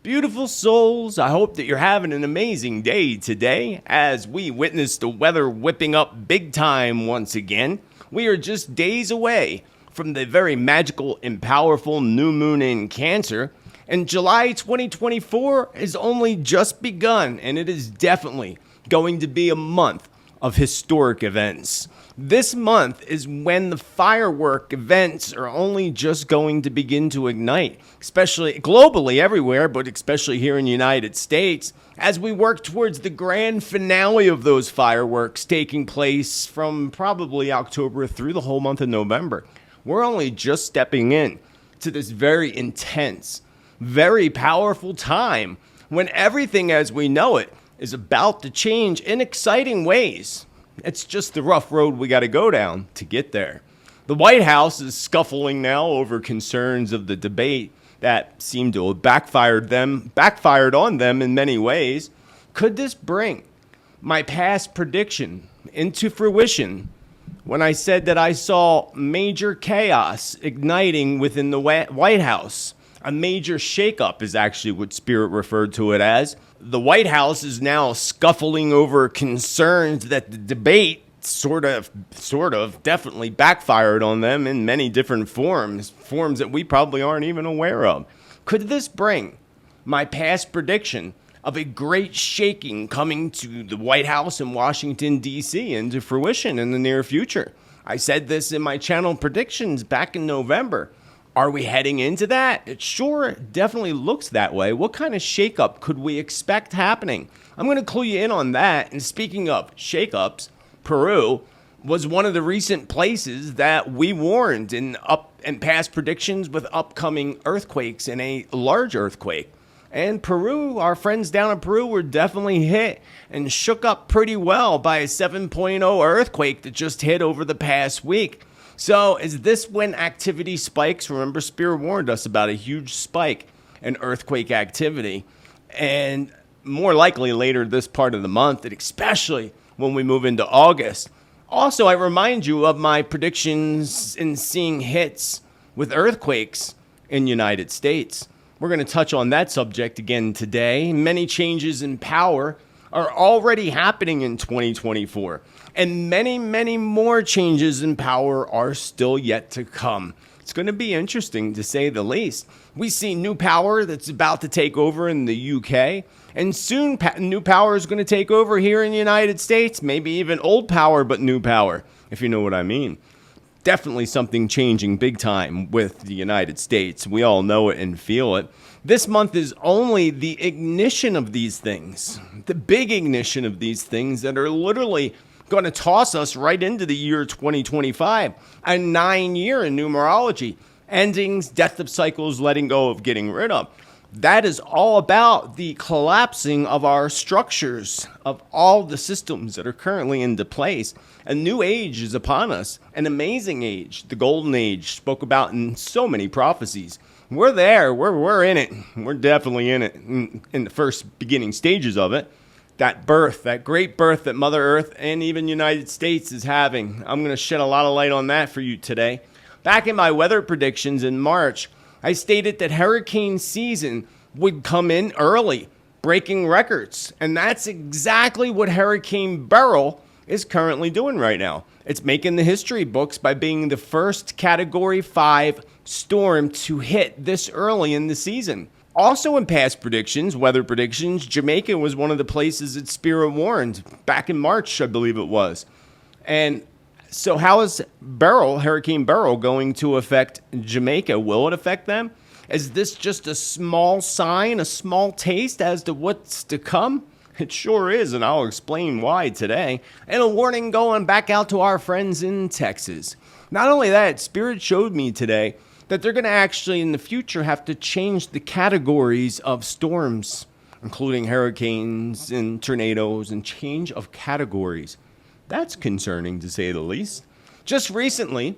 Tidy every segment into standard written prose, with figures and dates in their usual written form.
Beautiful souls, I hope that you're having an amazing day today as we witness the weather whipping up big time once again. We are just days away from the very magical and powerful new moon in Cancer, and July 2024 has only just begun, and it is definitely going to be a month of historic events. This month is when the firework events are only just going to begin to ignite, especially globally everywhere, but especially here in the United States, as we work towards the grand finale of those fireworks taking place from probably October through the whole month of November. We're only just stepping in to this very intense, very powerful time when everything as we know it is about to change in exciting ways. It's just the rough road we got to go down to get there. The White House is scuffling now over concerns of the debate that seem to have backfired on them in many ways. Could this bring my past prediction into fruition when I said that I saw major chaos igniting within the White House? A major shakeup is actually what Spirit referred to it as. The White House is now scuffling over concerns that the debate sort of definitely backfired on them in many different forms that we probably aren't even aware of. Could this bring my past prediction of a great shaking coming to the White House in Washington, D.C. into fruition in the near future? I said this in my channel predictions back in November. Are we heading into that? It sure definitely looks that way. What kind of shakeup could we expect happening? I'm going to clue you in on that. And speaking of shakeups, Peru was one of the recent places that we warned in past predictions with upcoming earthquakes and a large earthquake. And Peru, our friends down in Peru were definitely hit and shook up pretty well by a 7.0 earthquake that just hit over the past week. So is this when activity spikes? Remember, Spirit warned us about a huge spike in earthquake activity. And more likely later this part of the month, and especially when we move into August. Also, I remind you of my predictions in seeing hits with earthquakes in the United States. We're going to touch on that subject again today. Many changes in power are already happening in 2024. And many, many more changes in power are still yet to come. It's going to be interesting, to say the least. We see new power that's about to take over in the UK. And soon new power is going to take over here in the United States. Maybe even old power, but new power, if you know what I mean. Definitely something changing big time with the United States. We all know it and feel it. This month is only the ignition of these things. The big ignition of these things that are literally going to toss us right into the year 2025, a 9-year in numerology, endings, death of cycles, letting go of, getting rid of. That is all about the collapsing of our structures, of all the systems that are currently into place. A new age is upon us, an amazing age, the golden age, spoke about in so many prophecies. We're there, we're in it, we're definitely in it, in the first beginning stages of it. That birth, that great birth that Mother Earth and even United States is having. I'm going to shed a lot of light on that for you today. Back in my weather predictions in March, I stated that hurricane season would come in early, breaking records. And that's exactly what Hurricane Beryl is currently doing right now. It's making the history books by being the first Category 5 storm to hit this early in the season. Also in past predictions, weather predictions, Jamaica was one of the places that Spirit warned back in March, I believe it was. And so how is Hurricane Beryl going to affect Jamaica? Will it affect them? Is this just a small sign, a small taste as to what's to come? It sure is, and I'll explain why today. And a warning going back out to our friends in Texas. Not only that, Spirit showed me today that they're going to actually in the future have to change the categories of storms, including hurricanes and tornadoes, and change of categories. That's concerning, to say the least. Just recently,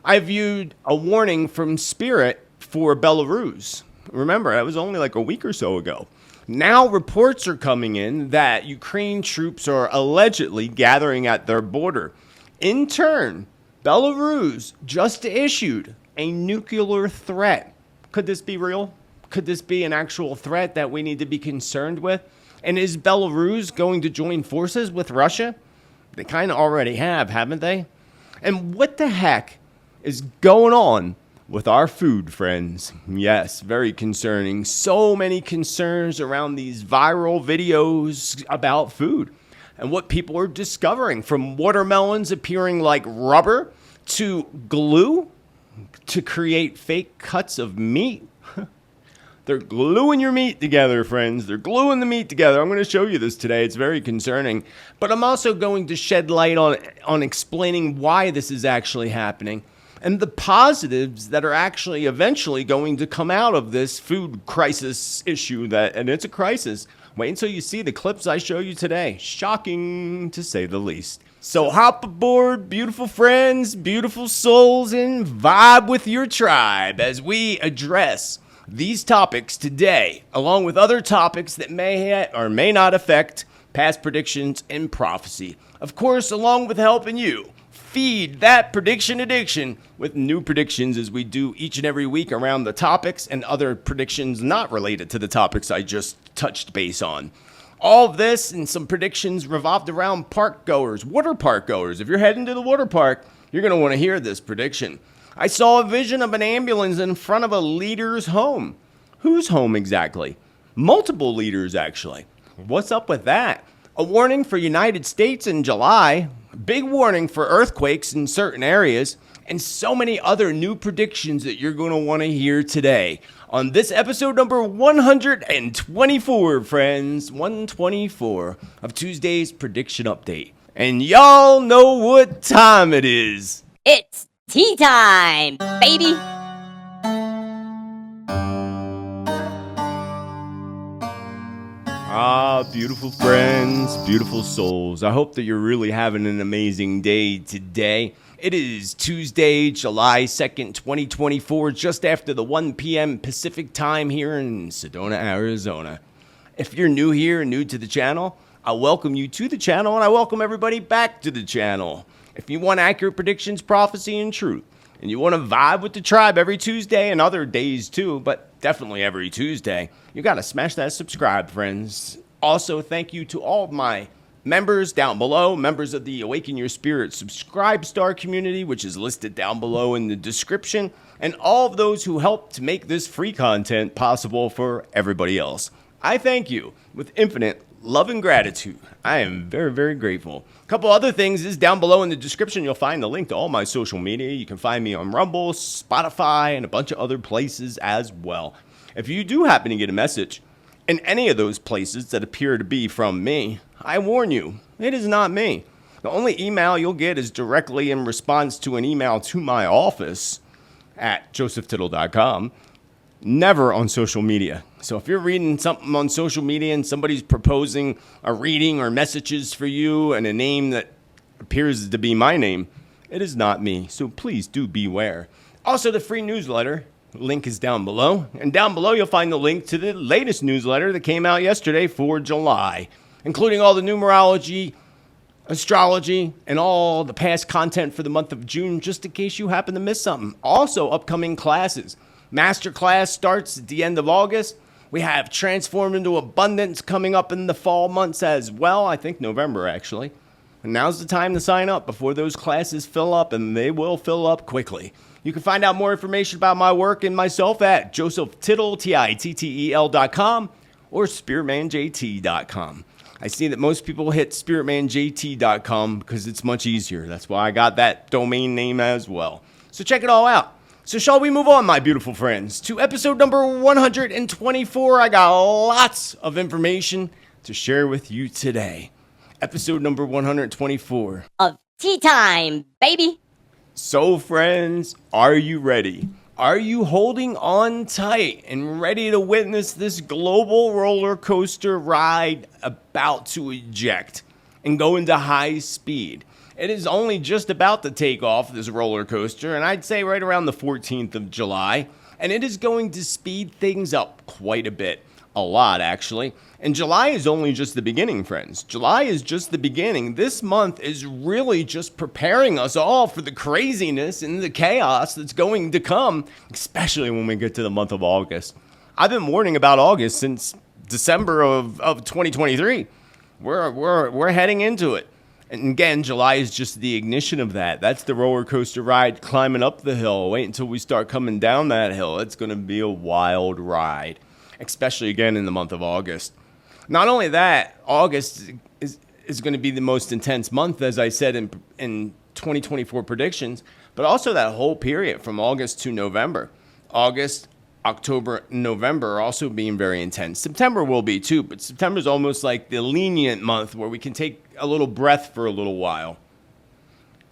I viewed a warning from Spirit for Belarus. Remember, that was only like a week or so ago. Now reports are coming in that Ukraine troops are allegedly gathering at their border. In turn, Belarus just issued a nuclear threat. Could this be real? Could this be an actual threat that we need to be concerned with? And is Belarus going to join forces with Russia? They kind of already have, haven't they? And what the heck is going on with our food, friends? Yes, very concerning. So many concerns around these viral videos about food and what people are discovering, from watermelons appearing like rubber to glue to create fake cuts of meat. They're gluing your meat together, friends. They're gluing the meat together. I'm going to show you this today. It's very concerning. But I'm also going to shed light on explaining why this is actually happening and the positives that are actually eventually going to come out of this food crisis issue. And it's a crisis. Wait until you see the clips I show you today. Shocking, to say the least. So hop aboard, beautiful friends, beautiful souls, and vibe with your tribe as we address these topics today, along with other topics that may or may not affect past predictions and prophecy. Of course, along with helping you feed that prediction addiction with new predictions as we do each and every week around the topics and other predictions not related to the topics I just touched base on. All of this and some predictions revolved around park goers, water park goers. If you're heading to the water park, you're going to want to hear this prediction. I saw a vision of an ambulance in front of a leader's home. Whose home exactly? Multiple leaders, actually. What's up with that? A warning for United States in July. Big warning for earthquakes in certain areas. And so many other new predictions that you're going to want to hear today on this episode number 124, friends. 124 of Tuesday's Prediction Update. And y'all know what time it is. It's Teatime, baby! Beautiful friends, beautiful souls. I hope that you're really having an amazing day today. It is Tuesday, July 2nd, 2024, just after the 1 p.m. Pacific time here in Sedona, Arizona. If you're new here and new to the channel, I welcome you to the channel, and I welcome everybody back to the channel. If you want accurate predictions, prophecy, and truth, and you want to vibe with the tribe every Tuesday and other days too, but definitely every Tuesday, you got to smash that subscribe, friends. Also, thank you to all of my members down below, members of the Awaken Your Spirit Subscribe Star community, which is listed down below in the description, and all of those who helped to make this free content possible for everybody else. I thank you with infinite love and gratitude. I am very, very grateful. A couple other things is down below in the description. You'll find the link to all my social media. You can find me on Rumble, Spotify, and a bunch of other places as well. If you do happen to get a message in any of those places that appear to be from me, I warn you, it is not me. The only email you'll get is directly in response to an email to my office at josephtittel.com. Never on social media. So if you're reading something on social media and somebody's proposing a reading or messages for you and a name that appears to be my name, it is not me. So please do beware. Also, the free newsletter link is down below. And down below, you'll find the link to the latest newsletter that came out yesterday for July, including all the numerology, astrology, and all the past content for the month of June, just in case you happen to miss something. Also, upcoming classes. Master class starts at the end of August. We have Transform into Abundance coming up in the fall months as well. I think November, actually. And now's the time to sign up before those classes fill up, and they will fill up quickly. You can find out more information about my work and myself at josephtittel, Tittel.com, or spiritmanjt.com. I see that most people hit spiritmanjt.com because it's much easier. That's why I got that domain name as well. So check it all out. So shall we move on, my beautiful friends, to episode number 124. I got lots of information to share with you today. Episode number 124 of Teatime, baby! So, friends, are you ready? Are you holding on tight and ready to witness this global roller coaster ride about to eject and go into high speed? It is only just about to take off, this roller coaster, and I'd say right around the 14th of July, and it is going to speed things up quite a bit. A lot, actually. And July is only just the beginning, friends. July is just the beginning. This month is really just preparing us all for the craziness and the chaos that's going to come, especially when we get to the month of August. I've been warning about August since December of 2023. We're heading into it. And again, July is just the ignition of that. That's the roller coaster ride climbing up the hill. Wait until we start coming down that hill. It's going to be a wild ride, especially again in the month of August. Not only that, August is going to be the most intense month, as I said in 2024 predictions, but also that whole period from August to November. August, October, November are also being very intense. September will be too, but September is almost like the lenient month where we can take a little breath for a little while.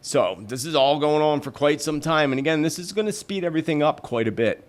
So this is all going on for quite some time. And again, this is going to speed everything up quite a bit.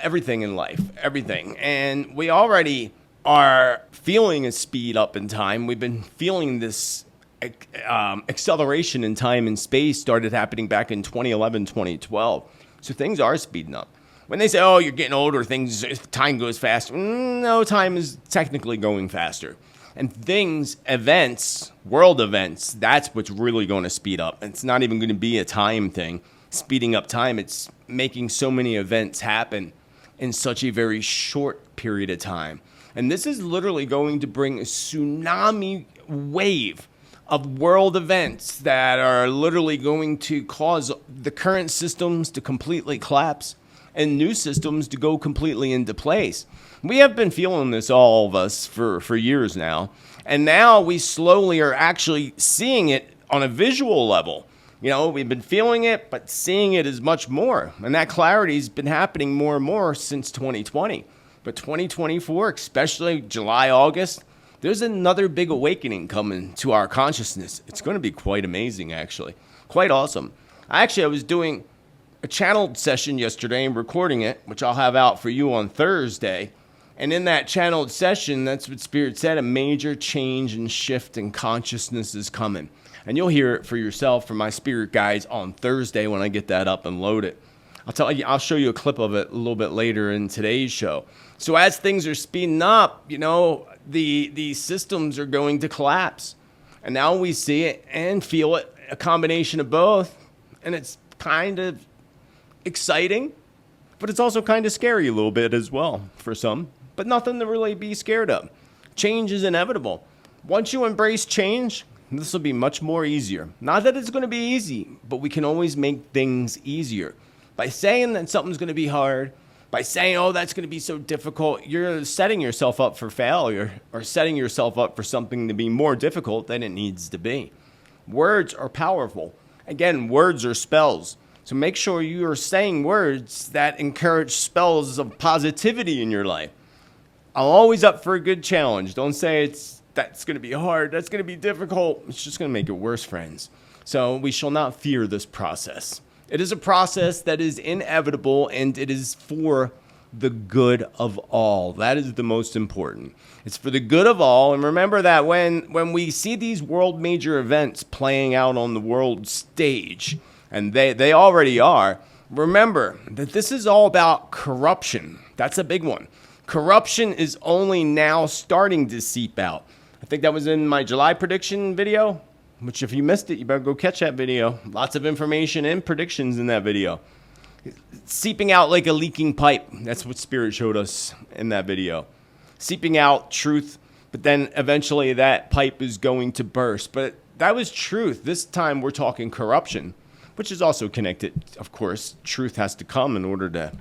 Everything in life, everything. And we already are feeling a speed up in time. We've been feeling this acceleration in time and space started happening back in 2011, 2012. So things are speeding up. When they say, oh, you're getting older, time goes faster. No, time is technically going faster. And events, world events, that's what's really going to speed up. It's not even going to be a time thing, speeding up time. It's making so many events happen in such a very short period of time. And this is literally going to bring a tsunami wave of world events that are literally going to cause the current systems to completely collapse and new systems to go completely into place. We have been feeling this, all of us, for years now. And now we slowly are actually seeing it on a visual level. You know, we've been feeling it, but seeing it is much more. And that clarity has been happening more and more since 2020. But 2024, especially July, August, there's another big awakening coming to our consciousness. It's going to be quite amazing, actually. Quite awesome. I was doing a channeled session yesterday and recording it, which I'll have out for you on Thursday. And in that channeled session, that's what Spirit said, a major change and shift in consciousness is coming. And you'll hear it for yourself from my spirit guides on Thursday when I get that up and load it. I'll show you a clip of it a little bit later in today's show. So as things are speeding up, you know, the systems are going to collapse. And now we see it and feel it, a combination of both. And it's kind of exciting, but it's also kind of scary a little bit as well for some, but nothing to really be scared of. Change is inevitable. Once you embrace change, this will be much more easier. Not that it's going to be easy, but we can always make things easier. By saying that something's going to be hard, by saying, oh, that's going to be so difficult, you're setting yourself up for failure or setting yourself up for something to be more difficult than it needs to be. Words are powerful. Again, words are spells. So make sure you are saying words that encourage spells of positivity in your life. I'm always up for a good challenge. Don't say that's going to be hard, that's going to be difficult. It's just going to make it worse, friends. So we shall not fear this process. It is a process that is inevitable, and it is for the good of all. That is the most important. It's for the good of all. And remember that when we see these world major events playing out on the world stage, and they already are, remember that this is all about corruption. That's a big one. Corruption is only now starting to seep out. I think that was in my July prediction video, which if you missed it, you better go catch that video. Lots of information and predictions in that video. It's seeping out like a leaking pipe. That's what Spirit showed us in that video. Seeping out truth, but then eventually that pipe is going to burst. But that was truth. This time we're talking corruption, which is also connected. Of course, truth has to come in order to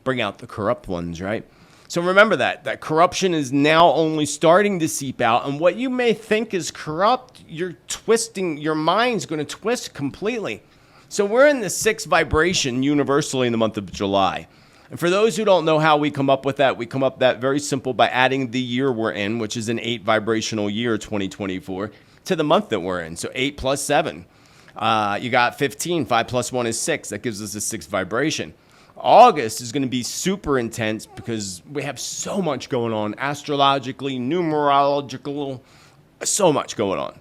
bring out the corrupt ones, right? So remember that corruption is now only starting to seep out. And what you may think is corrupt, your mind's going to twist completely. So we're in the 6th vibration universally in the month of July. And for those who don't know how we come up with that, we come up that very simple by adding the year we're in, which is an 8 vibrational year, 2024, to the month that we're in. So 8 plus 7. You got 15. 5 plus 1 is 6. That gives us a 6th vibration. August is going to be super intense because we have so much going on, astrologically, numerological, so much going on.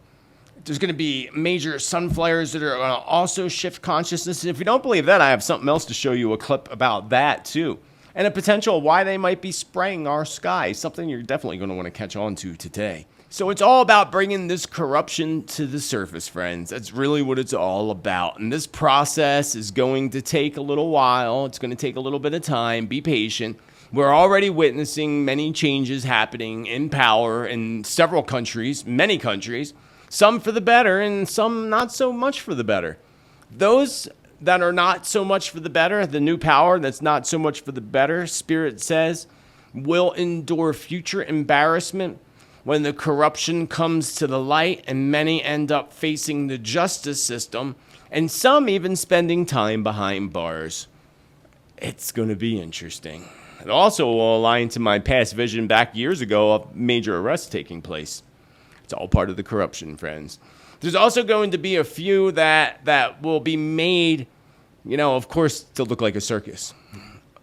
There's going to be major sun flares that are going to also shift consciousness. If you don't believe that, I have something else to show you, a clip about that too. And a potential why they might be spraying our sky, something you're definitely going to want to catch on to today. So it's all about bringing this corruption to the surface, friends. That's really what it's all about. And this process is going to take a little while. It's going to take a little bit of time. Be patient. We're already witnessing many changes happening in power in several countries, many countries, some for the better and some not so much for the better. Those that are not so much for the better, the new power that's not so much for the better, Spirit says, will endure future embarrassment when the corruption comes to the light and many end up facing the justice system and some even spending time behind bars. It's going to be interesting. It also will align to my past vision back years ago of major arrests taking place. It's all part of the corruption, friends. There's also going to be a few that will be made, of course, to look like a circus.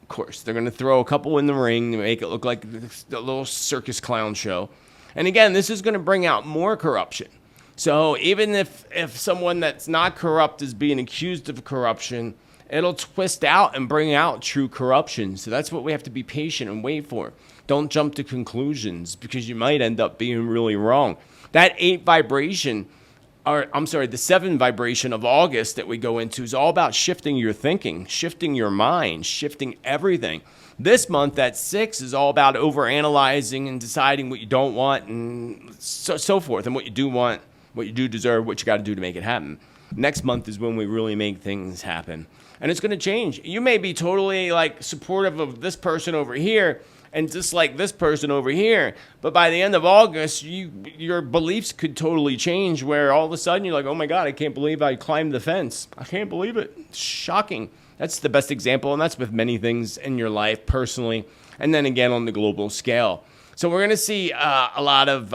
Of course, they're going to throw a couple in the ring to make it look like a little circus clown show. And again, this is going to bring out more corruption. So even if someone that's not corrupt is being accused of corruption, it'll twist out and bring out true corruption. So that's what we have to be patient and wait for. Don't jump to conclusions because you might end up being really wrong. That the 7 vibration of August that we go into is all about shifting your thinking, shifting your mind, shifting everything. This month, that 6 is all about overanalyzing and deciding what you don't want and so forth, and what you do want, what you do deserve, what you got to do to make it happen. Next month is when we really make things happen. And it's going to change. You may be totally supportive of this person over here and dislike this person over here. But by the end of August, your beliefs could totally change where all of a sudden you're like, oh my God, I can't believe I climbed the fence. I can't believe it. It's shocking. That's the best example. And that's with many things in your life personally. And then again on the global scale. So we're going to see a lot of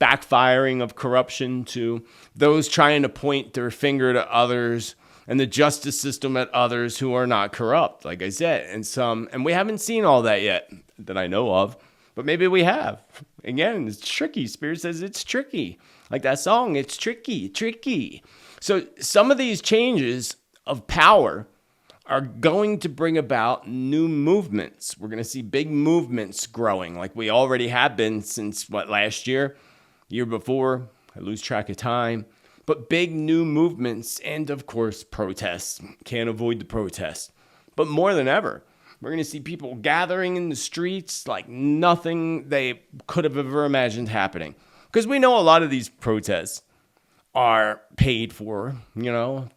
backfiring of corruption to those trying to point their finger to others and the justice system at others who are not corrupt, like I said. And we haven't seen all that yet that I know of, but maybe we have. Again, it's tricky. Spirit says it's tricky. Like that song, it's tricky. So some of these changes of power are going to bring about new movements. We're going to see big movements growing like we already have been since, last year before? I lose track of time. But big new movements and, of course, protests. Can't avoid the protests. But more than ever, we're going to see people gathering in the streets like nothing they could have ever imagined happening. Because we know a lot of these protests are paid for,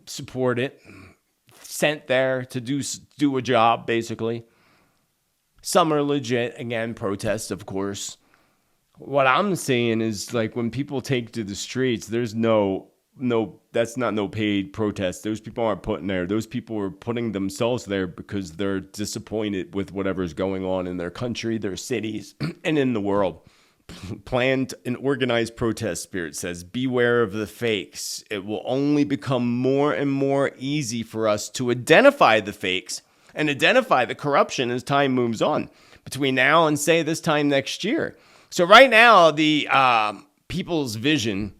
supported, sent there to do a job, basically. Some are legit, again, protests, of course. What I'm saying is, when people take to the streets, there's no, that's not no paid protest. Those people aren't put in there. Those people are putting themselves there because they're disappointed with whatever's going on in their country, their cities, and in the world. Planned and organized protest, Spirit says, beware of the fakes. It will only become more and more easy for us to identify the fakes and identify the corruption as time moves on between now and, say, this time next year. So right now, the people's vision,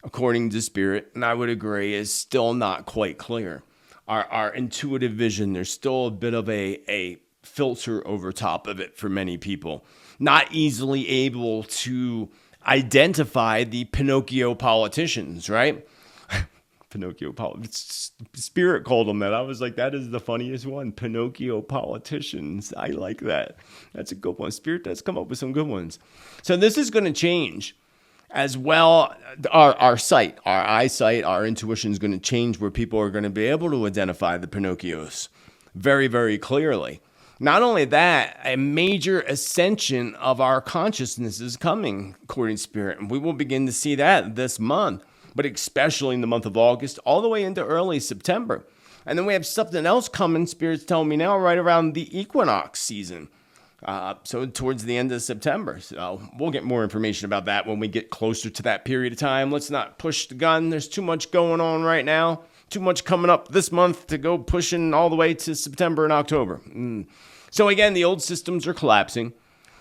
according to Spirit, and I would agree, is still not quite clear. Our intuitive vision, there's still a bit of a filter over top of it for many people. Not easily able to identify the Pinocchio politicians, right? Pinocchio politicians. Spirit called them that. I was like, that is the funniest one. Pinocchio politicians. I like that. That's a good one. Spirit does come up with some good ones. So this is going to change as well. Our sight, our eyesight, our intuition is going to change where people are going to be able to identify the Pinocchios very, very clearly. Not only that, a major ascension of our consciousness is coming, according to Spirit. And we will begin to see that this month, but especially in the month of August, all the way into early September. And then we have something else coming, Spirit's telling me now, right around the equinox season. So towards the end of September. So we'll get more information about that when we get closer to that period of time. Let's not push the gun. There's too much going on right now. Too much coming up this month to go pushing all the way to September and October. So again, the old systems are collapsing,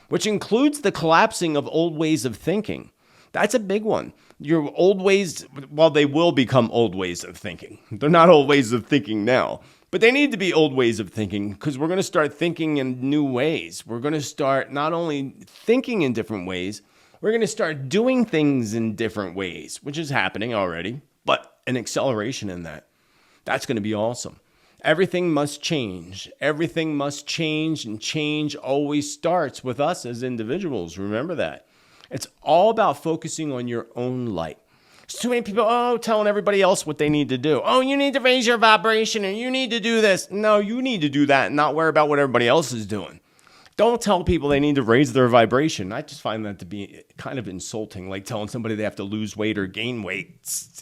which includes the collapsing of old ways of thinking. That's a big one. Your old ways, well, they will become old ways of thinking. They're not old ways of thinking now, but they need to be old ways of thinking because we're going to start thinking in new ways. We're going to start not only thinking in different ways, we're going to start doing things in different ways, which is happening already, but an acceleration in that. That's going to be awesome. Everything must change. Everything must change, and change always starts with us as individuals. Remember that. It's all about focusing on your own light. There's too many people, telling everybody else what they need to do. Oh, you need to raise your vibration and you need to do this. No, you need to do that and not worry about what everybody else is doing. Don't tell people they need to raise their vibration. I just find that to be kind of insulting, like telling somebody they have to lose weight or gain weight.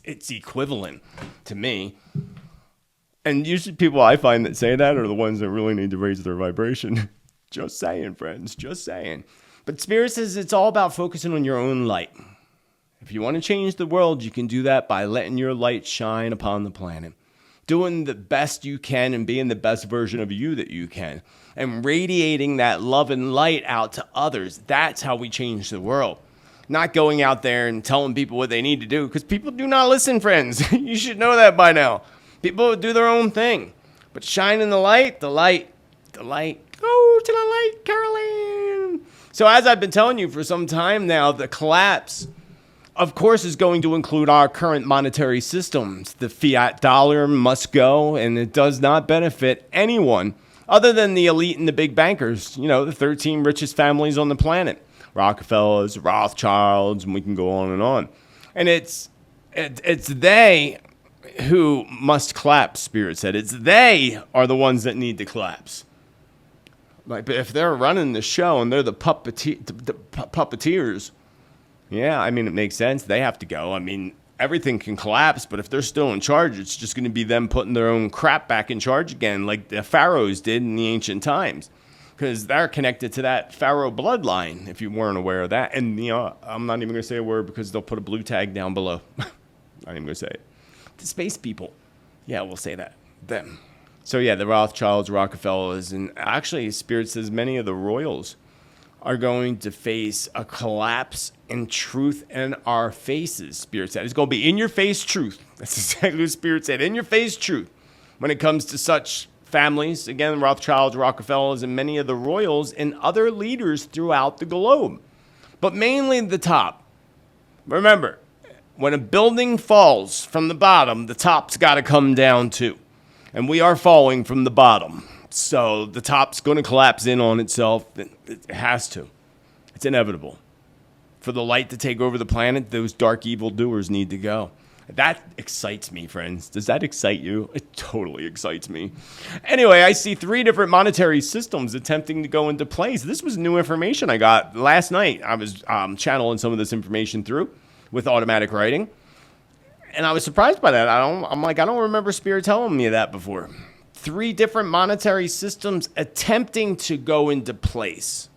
It's equivalent to me. And usually people I find that say that are the ones that really need to raise their vibration. Just saying, friends, just saying. But Spirit says it's all about focusing on your own light. If you want to change the world, you can do that by letting your light shine upon the planet. Doing the best you can and being the best version of you that you can. And radiating that love and light out to others. That's how we change the world. Not going out there and telling people what they need to do. Because people do not listen, friends. You should know that by now. People do their own thing. But shining the light. Go to the light, Caroline. So as I've been telling you for some time now, the collapse, of course, is going to include our current monetary systems. The fiat dollar must go, and it does not benefit anyone other than the elite and the big bankers. You know, the 13 richest families on the planet. Rockefellers, Rothschilds, and we can go on and on. And it's they who must collapse, Spirit said. It's they are the ones that need to collapse. Like, if they're running the show and they're the puppeteers, yeah, I mean, it makes sense. They have to go. I mean, everything can collapse, but if they're still in charge, it's just going to be them putting their own crap back in charge again, like the pharaohs did in the ancient times, because they're connected to that pharaoh bloodline, if you weren't aware of that. And, you know, I'm not even going to say a word because they'll put a blue tag down below. Not even going to say it. The space people. Yeah, we'll say that. Them. So, yeah, the Rothschilds, Rockefellers, and actually, Spirit says many of the royals are going to face a collapse in truth in our faces, Spirit said. It's going to be in-your-face truth. That's exactly what Spirit said. In-your-face truth. When it comes to such families, again, Rothschilds, Rockefellers, and many of the royals and other leaders throughout the globe. But mainly the top. Remember, when a building falls from the bottom, the top's got to come down too. And we are falling from the bottom. So the top's going to collapse in on itself. It has to. It's inevitable. For the light to take over the planet, those dark evildoers need to go. That excites me, friends. Does that excite you? It totally excites me. Anyway, I see 3 different monetary systems attempting to go into place. This was new information I got last night. I was channeling some of this information through with automatic writing. And I was surprised by that. I don't remember Spirit telling me that before. 3 different monetary systems attempting to go into place.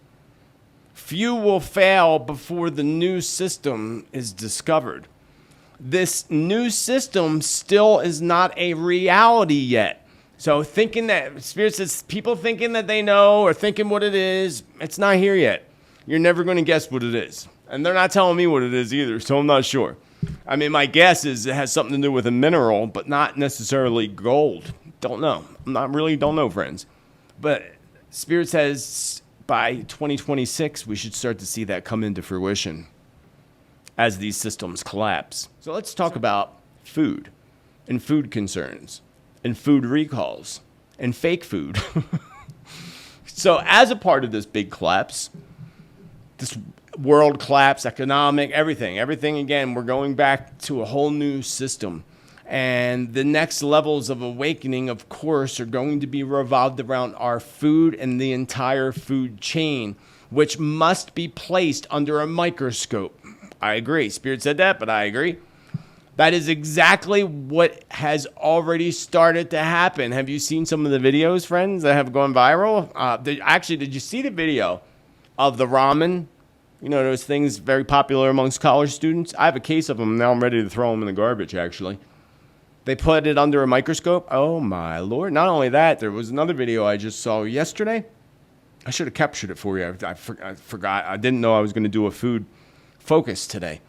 Few will fail before the new system is discovered. This new system still is not a reality yet. So thinking that, Spirit says, people thinking that they know or thinking what it is, it's not here yet. You're never going to guess what it is. And they're not telling me what it is either, so I'm not sure. I mean, my guess is it has something to do with a mineral, but not necessarily gold. Don't know. Don't know, friends. But Spirit says by 2026, we should start to see that come into fruition as these systems collapse. So let's talk about food and food concerns and food recalls and fake food. So as a part of this big collapse, this world collapse, economic, everything again, we're going back to a whole new system. And the next levels of awakening, of course, are going to be revolved around our food and the entire food chain, which must be placed under a microscope. I agree. Spirit said that, but I agree. That is exactly what has already started to happen. Have you seen some of the videos, friends, that have gone viral? Did you see the video of the ramen? You know, those things very popular amongst college students. I have a case of them. Now I'm ready to throw them in the garbage, actually. They put it under a microscope. Oh, my Lord. Not only that, there was another video I just saw yesterday. I should have captured it for you. I forgot. I didn't know I was going to do a food focus today,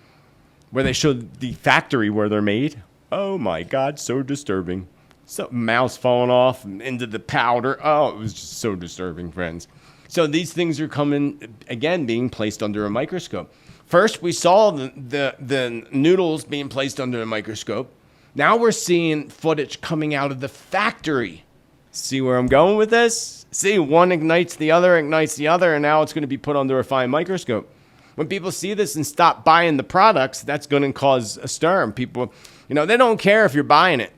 where they showed the factory where they're made. Oh, my God. So disturbing. So mouse falling off into the powder. Oh, it was just so disturbing, friends. So these things are coming, again, being placed under a microscope. First, we saw the noodles being placed under a microscope. Now we're seeing footage coming out of the factory See where I'm going with this? See, one ignites the other, and now it's going to be put under a fine microscope. When people see this and stop buying the products, that's going to cause a stir. And people, they don't care if you're buying it.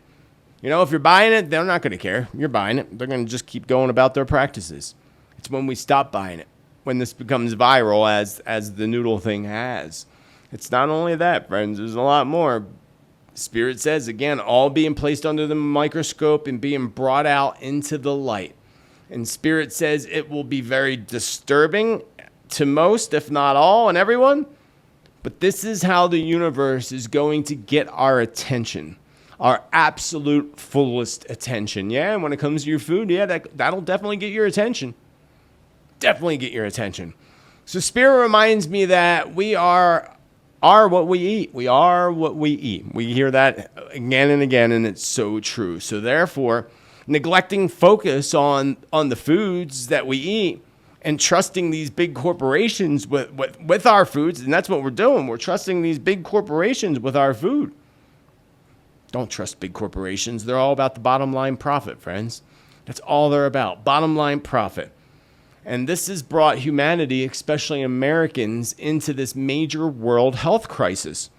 If you're buying it, they're not going to care. You're buying it. They're going to just keep going about their practices. It's when we stop buying it, when this becomes viral as the noodle thing has. It's not only that, friends. There's a lot more. Spirit says, again, all being placed under the microscope and being brought out into the light. And Spirit says it will be very disturbing to most, if not all, and everyone. But this is how the universe is going to get our attention, our absolute fullest attention. Yeah, and when it comes to your food, yeah, that'll definitely get your attention. Definitely get your attention. So Spirit reminds me that we are what we eat. We are what we eat. We hear that again and again, and it's so true. So therefore, neglecting focus on the foods that we eat and trusting these big corporations with our foods, and that's what we're doing. We're trusting these big corporations with our food. Don't trust big corporations. They're all about the bottom line profit, friends. That's all they're about, bottom line profit. And this has brought humanity, especially Americans, into this major world health crisis.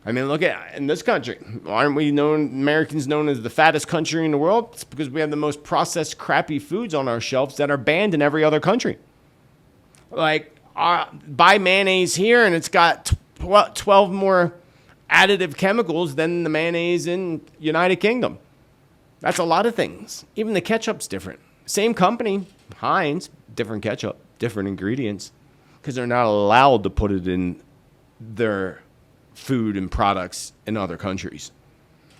I mean, look at in this country. Aren't we Americans known as the fattest country in the world? It's because we have the most processed, crappy foods on our shelves that are banned in every other country. Like, buy mayonnaise here, and it's got 12 more additive chemicals than the mayonnaise in United Kingdom. That's a lot of things. Even the ketchup's different. Same company, Heinz, different ketchup, different ingredients, because they're not allowed to put it in their food and products in other countries.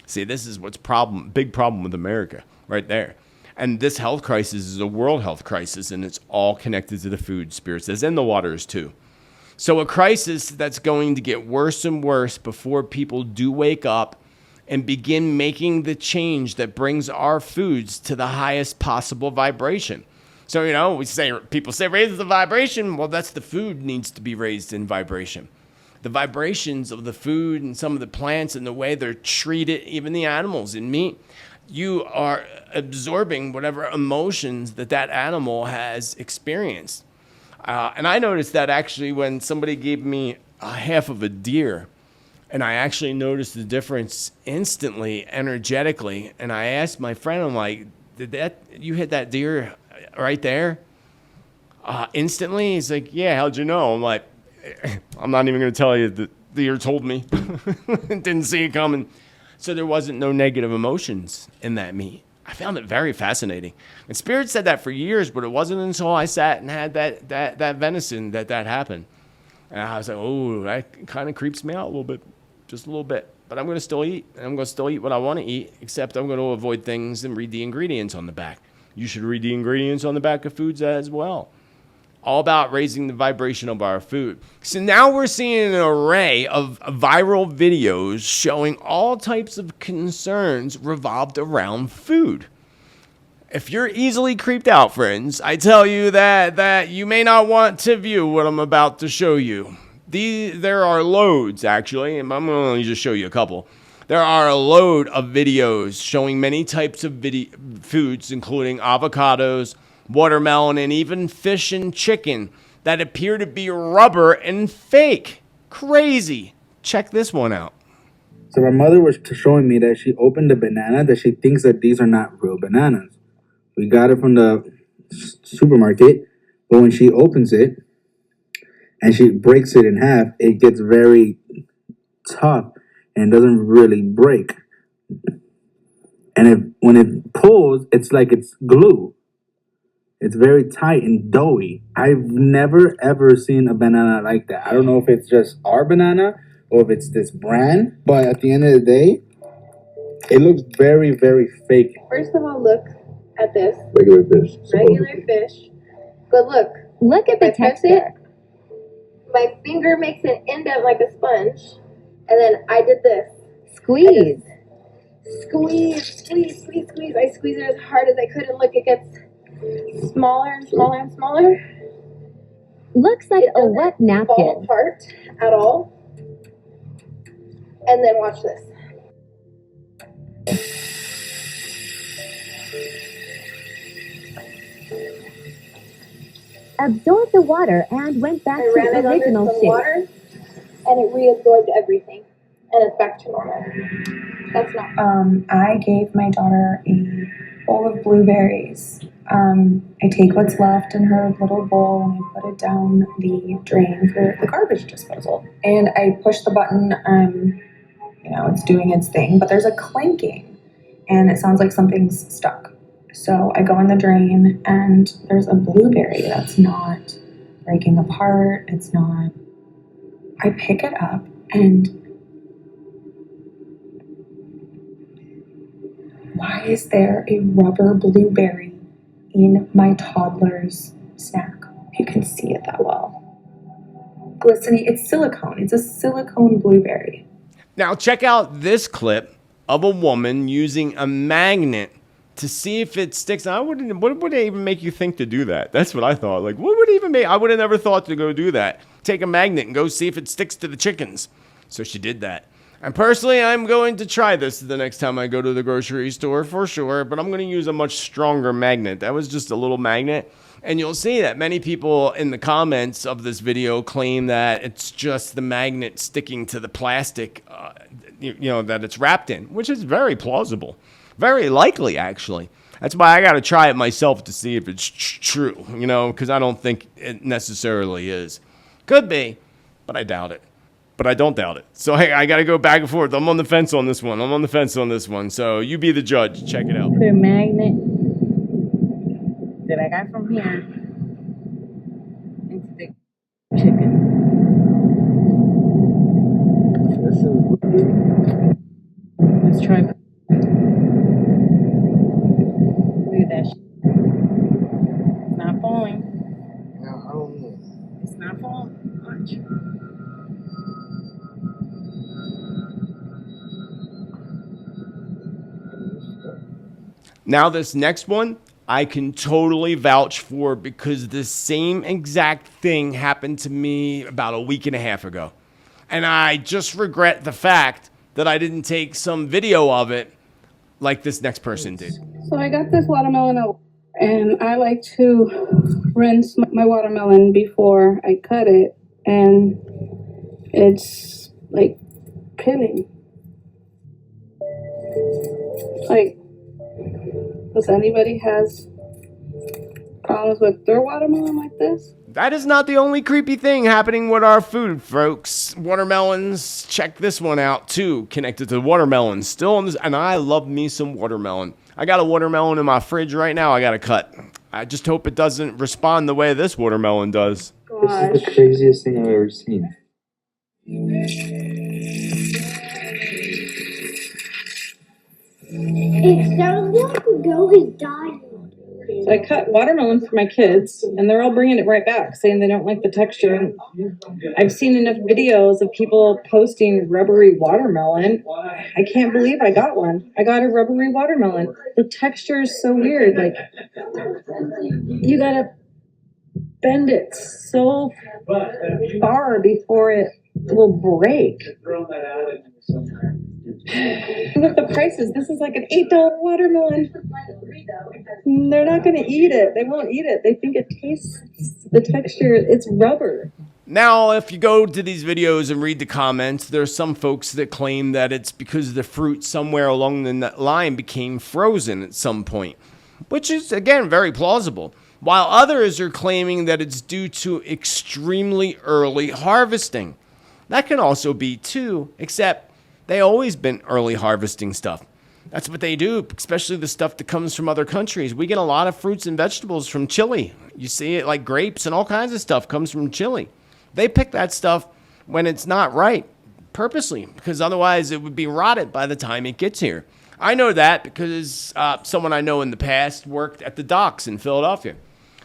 See, this is what's big problem with America right there. And this health crisis is a world health crisis, and it's all connected to the food, Spirit says, and the waters too. So a crisis that's going to get worse and worse before people do wake up and begin making the change that brings our foods to the highest possible vibration. So, people say raise the vibration. Well, that's the food needs to be raised in vibration. The vibrations of the food and some of the plants and the way they're treated, even the animals and meat, you are absorbing whatever emotions that animal has experienced. And I noticed that actually when somebody gave me a half of a deer, and I actually noticed the difference instantly, energetically. And I asked my friend, I'm like, you hit that deer right there? Instantly? He's like, yeah, how'd you know? I'm like, I'm not even going to tell you. The deer told me. Didn't see it coming. So there wasn't no negative emotions in that meat. I found it very fascinating. And Spirit said that for years, but it wasn't until I sat and had that venison that happened. And I was like, oh, that kind of creeps me out a little bit, just a little bit. But I'm going to still eat. And I'm going to still eat what I want to eat, except I'm going to avoid things and read the ingredients on the back. You should read the ingredients on the back of foods as well. All about raising the vibration of our food. So now we're seeing an array of viral videos showing all types of concerns revolved around food. If you're easily creeped out, friends, I tell you that you may not want to view what I'm about to show you. There are loads, actually, and I'm going to just show you a couple. There are a load of videos showing many types of foods, including avocados, watermelon, and even fish and chicken that appear to be rubber and fake. Crazy. Check this one out. So my mother was showing me that she opened a banana that she thinks that these are not real bananas. We got it from the supermarket, but when she opens it and she breaks it in half, it gets very tough and doesn't really break. And when it pulls, it's like it's glue. It's very tight and doughy. I've never, ever seen a banana like that. I don't know if it's just our banana or if it's this brand, but at the end of the day, it looks very, very fake. First of all, look at this. Regular fish. Regular fish. But look. Look at the texture. My finger makes an indent like a sponge. And then I did this. Squeeze. Squeeze. I squeeze it as hard as I could, and look, it gets smaller and smaller and smaller. Looks like a wet fall napkin. apart at all. And then watch this. absorbed the water and went back I to ran its it under original some shape. water, and it reabsorbed everything, and it's back to normal. That's not. I gave my daughter a bowl of blueberries. I take what's left in her little bowl and I put it down the drain for the garbage disposal. And I push the button, it's doing its thing, but there's a clanking and it sounds like something's stuck. So I go in the drain and there's a blueberry that's not breaking apart. It's not. I pick it up and why is there a rubber blueberry in my toddler's snack? You can see it that well. Glistening, it's silicone. It's a silicone blueberry. Now check out this clip of a woman using a magnet to see if it sticks. What would it even make you think to do that? That's what I thought. Like, what would even make? I would have never thought to go do that. Take a magnet and go see if it sticks to the chickens. So she did that. And personally, I'm going to try this the next time I go to the grocery store for sure, but I'm going to use a much stronger magnet. That was just a little magnet. And you'll see that many people in the comments of this video claim that it's just the magnet sticking to the plastic, that it's wrapped in, which is very plausible. Very likely, actually. That's why I got to try it myself to see if it's true, because I don't think it necessarily is. Could be, but I doubt it. But I don't doubt it. So, hey, I got to go back and forth. I'm on the fence on this one. So, you be the judge. Check it out. Put a magnet that I got from here into the chicken. Let's try. Look at that shit. It's not falling. Yeah, I don't know. It's not falling. Watch. Now, this next one, I can totally vouch for because the same exact thing happened to me about a week and a half ago. And I just regret the fact that I didn't take some video of it like this next person did. So I got this watermelon out, and I like to rinse my watermelon before I cut it, and it's like pinning. Like, does anybody has problems with their watermelon like this? That is not the only creepy thing happening with our food, folks. Watermelons, check this one out too, connected to watermelons. Still on this, and I love me some watermelon. I got a watermelon in my fridge right now I gotta cut. I just hope it doesn't respond the way this watermelon does. Gosh. This is the craziest thing I've ever seen. It sounds like a girl is dying. So I cut watermelon for my kids, and they're all bringing it right back, saying they don't like the texture. And I've seen enough videos of people posting rubbery watermelon. I can't believe I got one. I got a rubbery watermelon. The texture is so weird. Like, you gotta bend it so far before it will break. Look at the prices. This is like an $8 watermelon. They're not going to eat it. They won't eat it. They think it tastes, the texture, it's rubber. Now, if you go to these videos and read the comments, there's some folks that claim that it's because the fruit somewhere along the line became frozen at some point, which is, again, very plausible. While others are claiming that it's due to extremely early harvesting. That can also be too, except they always been early harvesting stuff. That's what they do, especially the stuff that comes from other countries. We get a lot of fruits and vegetables from Chile. You see it like grapes and all kinds of stuff comes from Chile. They pick that stuff when it's not right, purposely, because otherwise it would be rotted by the time it gets here. I know that because someone I know in the past worked at the docks in Philadelphia,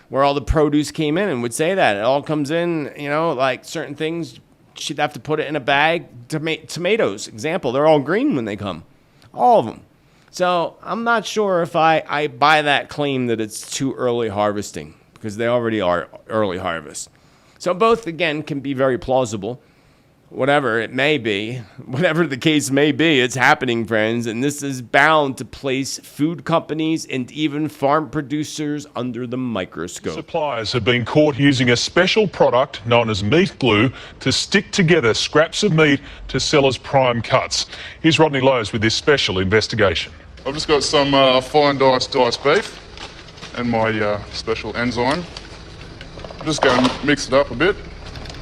where all the produce came in, and would say that. It all comes in, like certain things, she'd have to put it in a bag. Tomatoes, example, they're all green when they come. All of them. So I'm not sure if I buy that claim that it's too early harvesting, because they already are early harvest. So both, again, can be very plausible. whatever it may be, whatever the case may be, it's happening, friends. And this is bound to place food companies and even farm producers under the microscope. Suppliers have been caught using a special product known as meat glue to stick together scraps of meat to sell as prime cuts. Here's Rodney Lowe's with this special investigation. I've just got some fine diced beef and my special enzyme. I'm just going to mix it up a bit.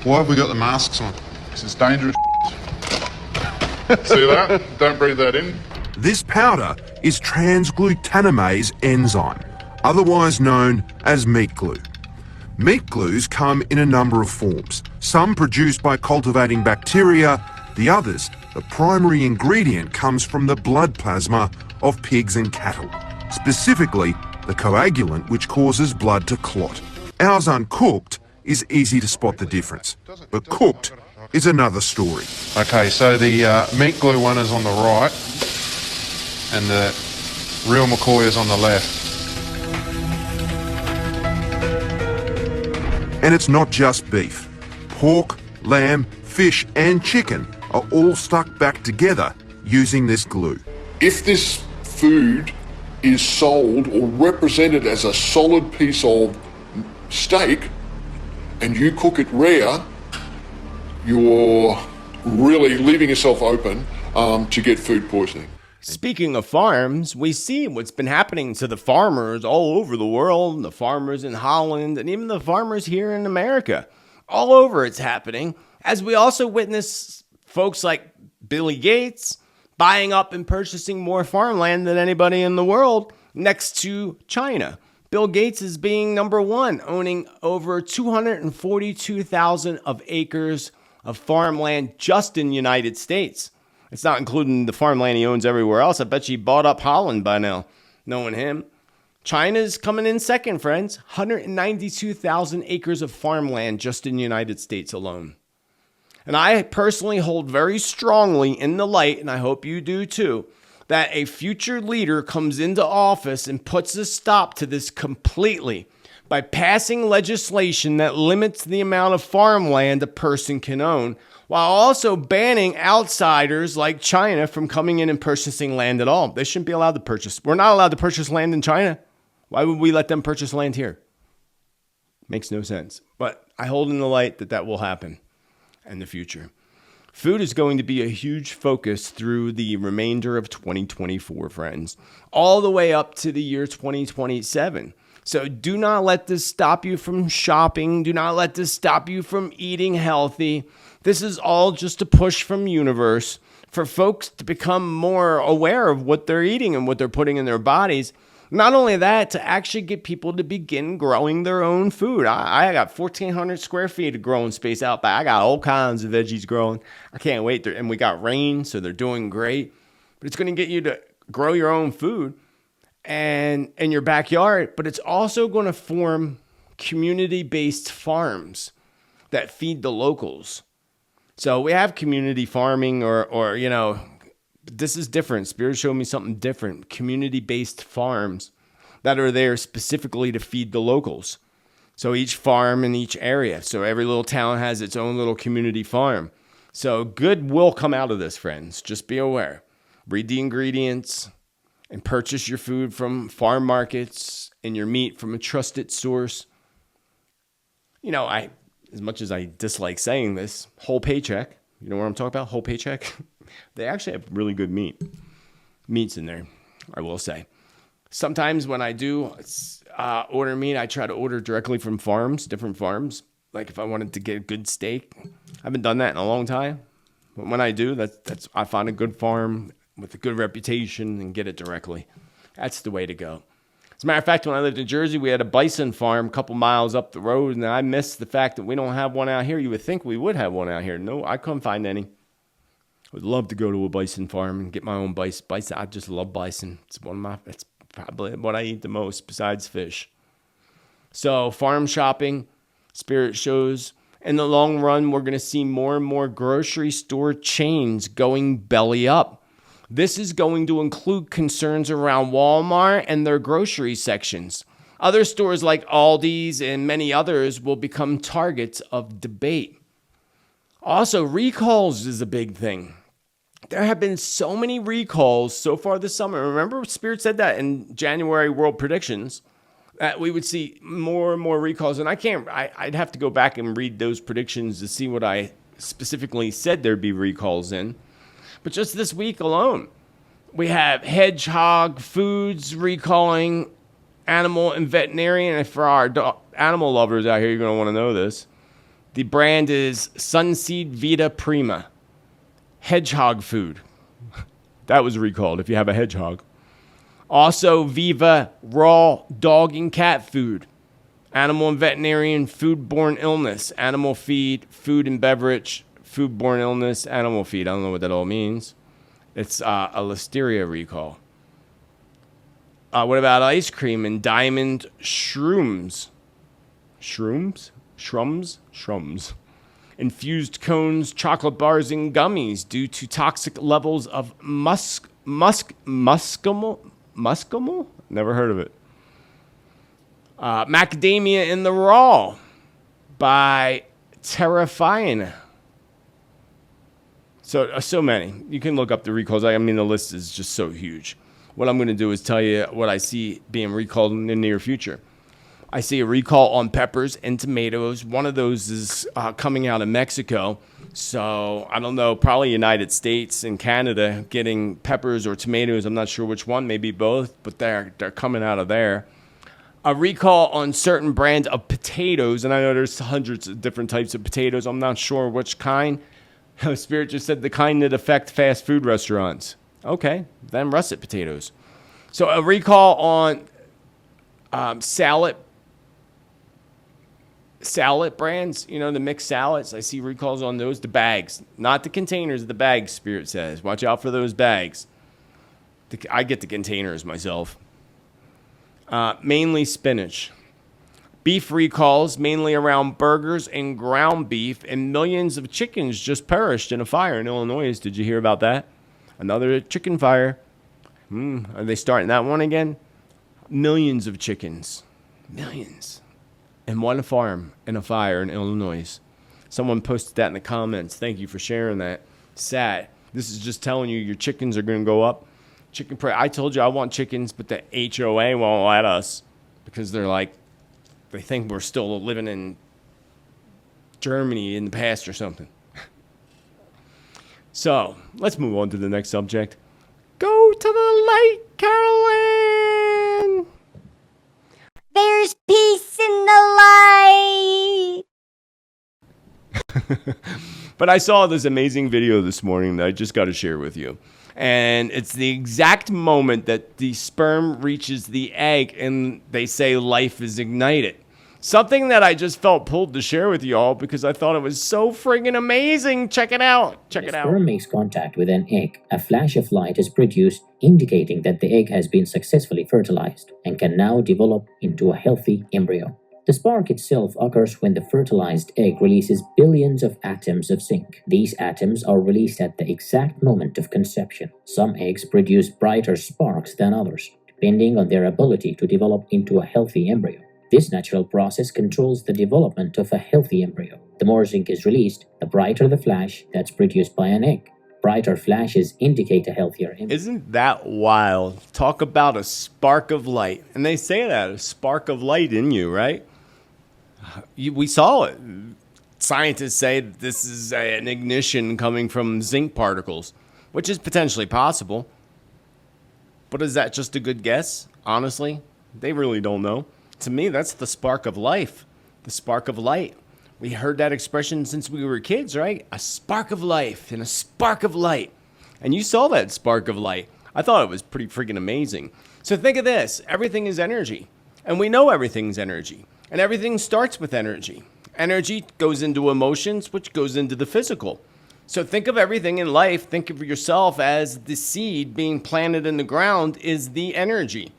Why have we got the masks on? This is dangerous. See that? Don't breathe that in. This powder is transglutaminase enzyme, otherwise known as meat glue. Meat glues come in a number of forms, some produced by cultivating bacteria, the others, the primary ingredient comes from the blood plasma of pigs and cattle, specifically the coagulant which causes blood to clot. Ours uncooked is easy to spot the difference, but cooked is another story. Okay, so the meat glue one is on the right and the real McCoy is on the left. And it's not just beef. Pork, lamb, fish and chicken are all stuck back together using this glue. If this food is sold or represented as a solid piece of steak and you cook it rare, you're really leaving yourself open to get food poisoning. Speaking of farms, we see what's been happening to the farmers all over the world, the farmers in Holland, and even the farmers here in America. All over it's happening, as we also witness folks like Billy Gates buying up and purchasing more farmland than anybody in the world next to China. Bill Gates is being number one, owning over 242,000 of acres of farmland just in the United States. It's not including the farmland he owns everywhere else. I bet you he bought up Holland by now, knowing him. China's coming in second, friends. 192,000 acres of farmland just in the United States alone. And I personally hold very strongly in the light, and I hope you do too, that a future leader comes into office and puts a stop to this completely by passing legislation that limits the amount of farmland a person can own, while also banning outsiders like China from coming in and purchasing land at all. They shouldn't be allowed to purchase. We're not allowed to purchase land in China. Why would we let them purchase land here? Makes no sense. But I hold in the light that that will happen in the future. Food is going to be a huge focus through the remainder of 2024, friends, all the way up to the year 2027. So do not let this stop you from shopping. Do not let this stop you from eating healthy. This is all just a push from universe for folks to become more aware of what they're eating and what they're putting in their bodies. Not only that, to actually get people to begin growing their own food. I got 1,400 square feet of growing space out back. I got all kinds of veggies growing. I can't wait. And we got rain, so they're doing great. But it's going to get you to grow your own food and in your backyard. But it's also going to form community-based farms that feed the locals. So we have community farming or you know, this is different. Spirit showed me something different. Community-based farms that are there specifically to feed the locals. So each farm in each area. So every little town has its own little community farm. So good will come out of this, friends. Just be aware. Read the ingredients and purchase your food from farm markets and your meat from a trusted source. You know, as much as I dislike saying this, whole paycheck. You know what I'm talking about? Whole paycheck. They actually have really good meats in there, I will say. Sometimes when I do order meat, I try to order directly from farms, different farms. Like if I wanted to get a good steak, I haven't done that in a long time. But when I do, I find a good farm with a good reputation and get it directly. That's the way to go. As a matter of fact, when I lived in Jersey, we had a bison farm a couple miles up the road, and I missed the fact that we don't have one out here. You would think we would have one out here. No, I couldn't find any. I would love to go to a bison farm and get my own bison. I just love bison. It's probably what I eat the most besides fish. So farm shopping, Spirit shows. In the long run, we're going to see more and more grocery store chains going belly up. This is going to include concerns around Walmart and their grocery sections. Other stores like Aldi's and many others will become targets of debate. Also, recalls is a big thing. There have been so many recalls so far this summer. Remember, Spirit said that in January World Predictions that we would see more and more recalls. And I'd have to go back and read those predictions to see what I specifically said there'd be recalls in. But just this week alone, we have Hedgehog Foods recalling animal and veterinarian. And for our animal lovers out here, you're going to want to know this. The brand is Sunseed Vita Prima. Hedgehog food. That was recalled if you have a hedgehog. Also, Viva Raw Dog and Cat Food. Animal and veterinarian foodborne illness. Animal feed, food and beverage, foodborne illness, animal feed. I don't know what that all means. It's a listeria recall. What about ice cream and diamond shrooms? Shrooms? Shrooms. Infused cones, chocolate bars, and gummies due to toxic levels of muscimol? Never heard of it. Macadamia in the Raw by Terrifying. So many. You can look up the recalls. I mean, the list is just so huge. What I'm going to do is tell you what I see being recalled in the near future. I see a recall on peppers and tomatoes. One of those is coming out of Mexico. So I don't know, probably United States and Canada getting peppers or tomatoes. I'm not sure which one, maybe both, but they're coming out of there. A recall on certain brands of potatoes, and I know there's hundreds of different types of potatoes. I'm not sure which kind. Spirit just said the kind that affect fast food restaurants. Okay, then russet potatoes. So a recall on salad brands, the mixed salads. I see recalls on those. The bags, not the containers, the bags, Spirit says. Watch out for those bags. I get the containers myself. Mainly spinach. Beef recalls, mainly around burgers and ground beef, and millions of chickens just perished in a fire in Illinois. Did you hear about that? Another chicken fire. Are they starting that one again? Millions of chickens. Millions. In one farm in a fire in Illinois. Someone posted that in the comments. Thank you for sharing that. Sad. This is just telling you your chickens are going to go up. I told you I want chickens, but the HOA won't let us because they think we're still living in Germany in the past or something. So let's move on to the next subject. Go to the light, Carolyn. There's peace in the light. But I saw this amazing video this morning that I just got to share with you. And it's the exact moment that the sperm reaches the egg and they say life is ignited. Something that I just felt pulled to share with you all because I thought it was so friggin' amazing. Check it out. Check it out. When the sperm makes contact with an egg, a flash of light is produced, indicating that the egg has been successfully fertilized and can now develop into a healthy embryo. The spark itself occurs when the fertilized egg releases billions of atoms of zinc. These atoms are released at the exact moment of conception. Some eggs produce brighter sparks than others, depending on their ability to develop into a healthy embryo. This natural process controls the development of a healthy embryo. The more zinc is released, the brighter the flash that's produced by an egg. Brighter flashes indicate a healthier embryo. Isn't that wild? Talk about a spark of light. And they say that, a spark of light in you, right? We saw it. Scientists say that this is an ignition coming from zinc particles, which is potentially possible. But is that just a good guess? Honestly, they really don't know. To me, that's the spark of life, the spark of light. We heard that expression since we were kids, right? A spark of life and a spark of light. And you saw that spark of light. I thought it was pretty freaking amazing. So think of this. Everything is energy. And we know everything's energy. And everything starts with energy. Energy goes into emotions, which goes into the physical. So think of everything in life. Think of yourself as the seed being planted in the ground is the energy.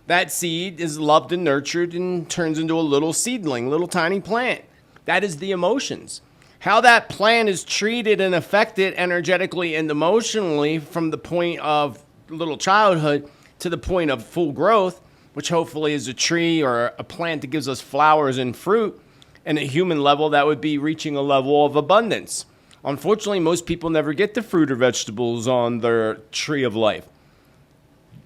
That seed is loved and nurtured and turns into a little seedling, little tiny plant. That is the emotions. How that plant is treated and affected energetically and emotionally from the point of little childhood to the point of full growth, which hopefully is a tree or a plant that gives us flowers and fruit. And at a human level, that would be reaching a level of abundance. Unfortunately, most people never get the fruit or vegetables on their tree of life.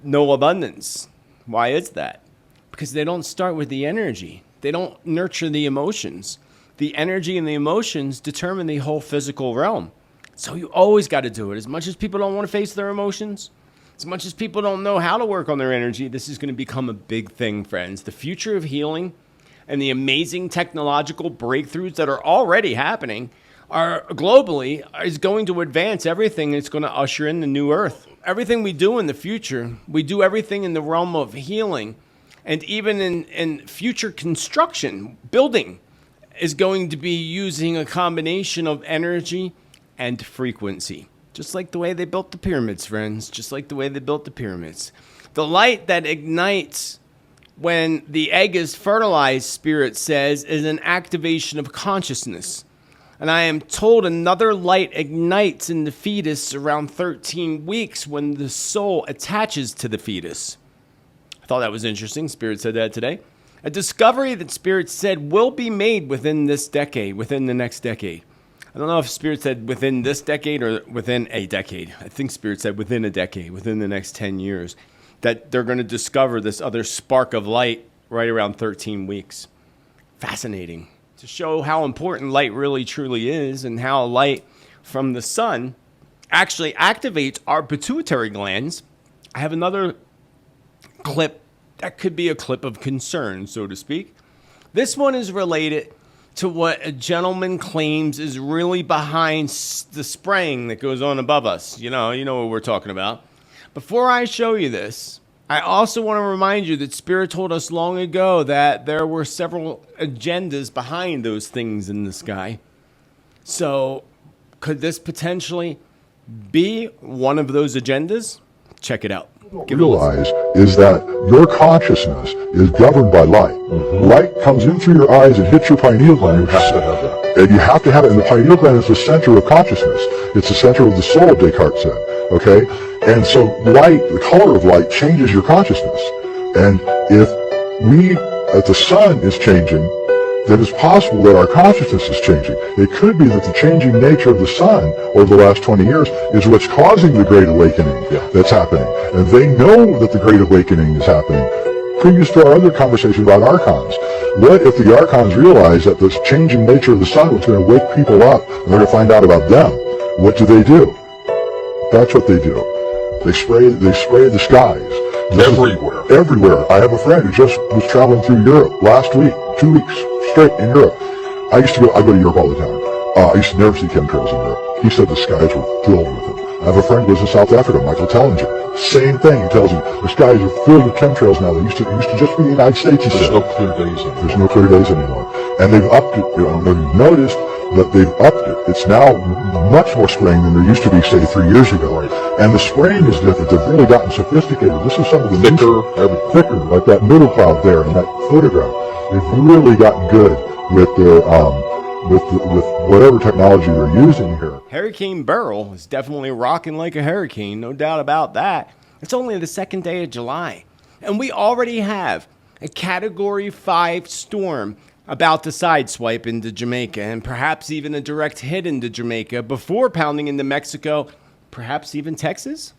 No abundance. Why is that? Because they don't start with the energy. They don't nurture the emotions. The energy and the emotions determine the whole physical realm. So you always got to do it. As much as people don't want to face their emotions, as much as people don't know how to work on their energy, this is going to become a big thing, friends. The future of healing and the amazing technological breakthroughs that are already happening are globally is going to advance everything. It's going to usher in the new earth. Everything we do in the future, we do everything in the realm of healing. And even in future construction, building is going to be using a combination of energy and frequency. Just like the way they built the pyramids, friends. Just like the way they built the pyramids. The light that ignites when the egg is fertilized, Spirit says, is an activation of consciousness. And I am told another light ignites in the fetus around 13 weeks when the soul attaches to the fetus. I thought that was interesting. Spirit said that today. A discovery that Spirit said will be made within this decade, within the next decade. I don't know if Spirit said within this decade or within a decade. I think Spirit said within a decade, within the next 10 years, that they're going to discover this other spark of light right around 13 weeks. Fascinating. To show how important light really truly is and how light from the sun actually activates our pituitary glands. I have another clip that could be a clip of concern, so to speak. This one is related to what a gentleman claims is really behind the spraying that goes on above us. You know what we're talking about. Before I show you this, I also want to remind you that Spirit told us long ago that there were several agendas behind those things in the sky. So could this potentially be one of those agendas? Check it out. Realize is that your consciousness is governed by light. Light comes in through your eyes and hits your pineal gland. You have to have that. And you have to have it. And the pineal gland is the center of consciousness. It's the center of the soul, Descartes said. Okay? And so light, the color of light, changes your consciousness. And if the sun is changing, then it's possible that our consciousness is changing. It could be that the changing nature of the sun over the last 20 years is what's causing the Great Awakening that's happening. And they know that the Great Awakening is happening. Previous to our other conversation about archons, what if the archons realize that this changing nature of the sun was going to wake people up and they're going to find out about them? What do? That's what they do. They spray the skies. Everywhere. I have a friend who just was traveling through Europe last week, 2 weeks straight in Europe. I go to Europe all the time. I used to never see chemtrails in Europe. He said the skies were filled with them. I have a friend who lives in South Africa, Michael Tellinger. Same thing. He tells me the skies are filled with chemtrails now. They used to just be in the United States, he said. There's no clear days anymore. And they've upped it. I don't know if you've noticed, but they've upped it. It's now much more spraying than there used to be, say, 3 years ago. And the spraying is different. They've really gotten sophisticated. This is some of the thicker, like that middle cloud there in that photograph. They've really gotten good with their with whatever technology they're using here. Hurricane Beryl is definitely rocking like a hurricane, no doubt about that. It's only the second day of July, and we already have a Category 5 storm about to sideswipe into Jamaica, and perhaps even a direct hit into Jamaica before pounding into Mexico, perhaps even Texas?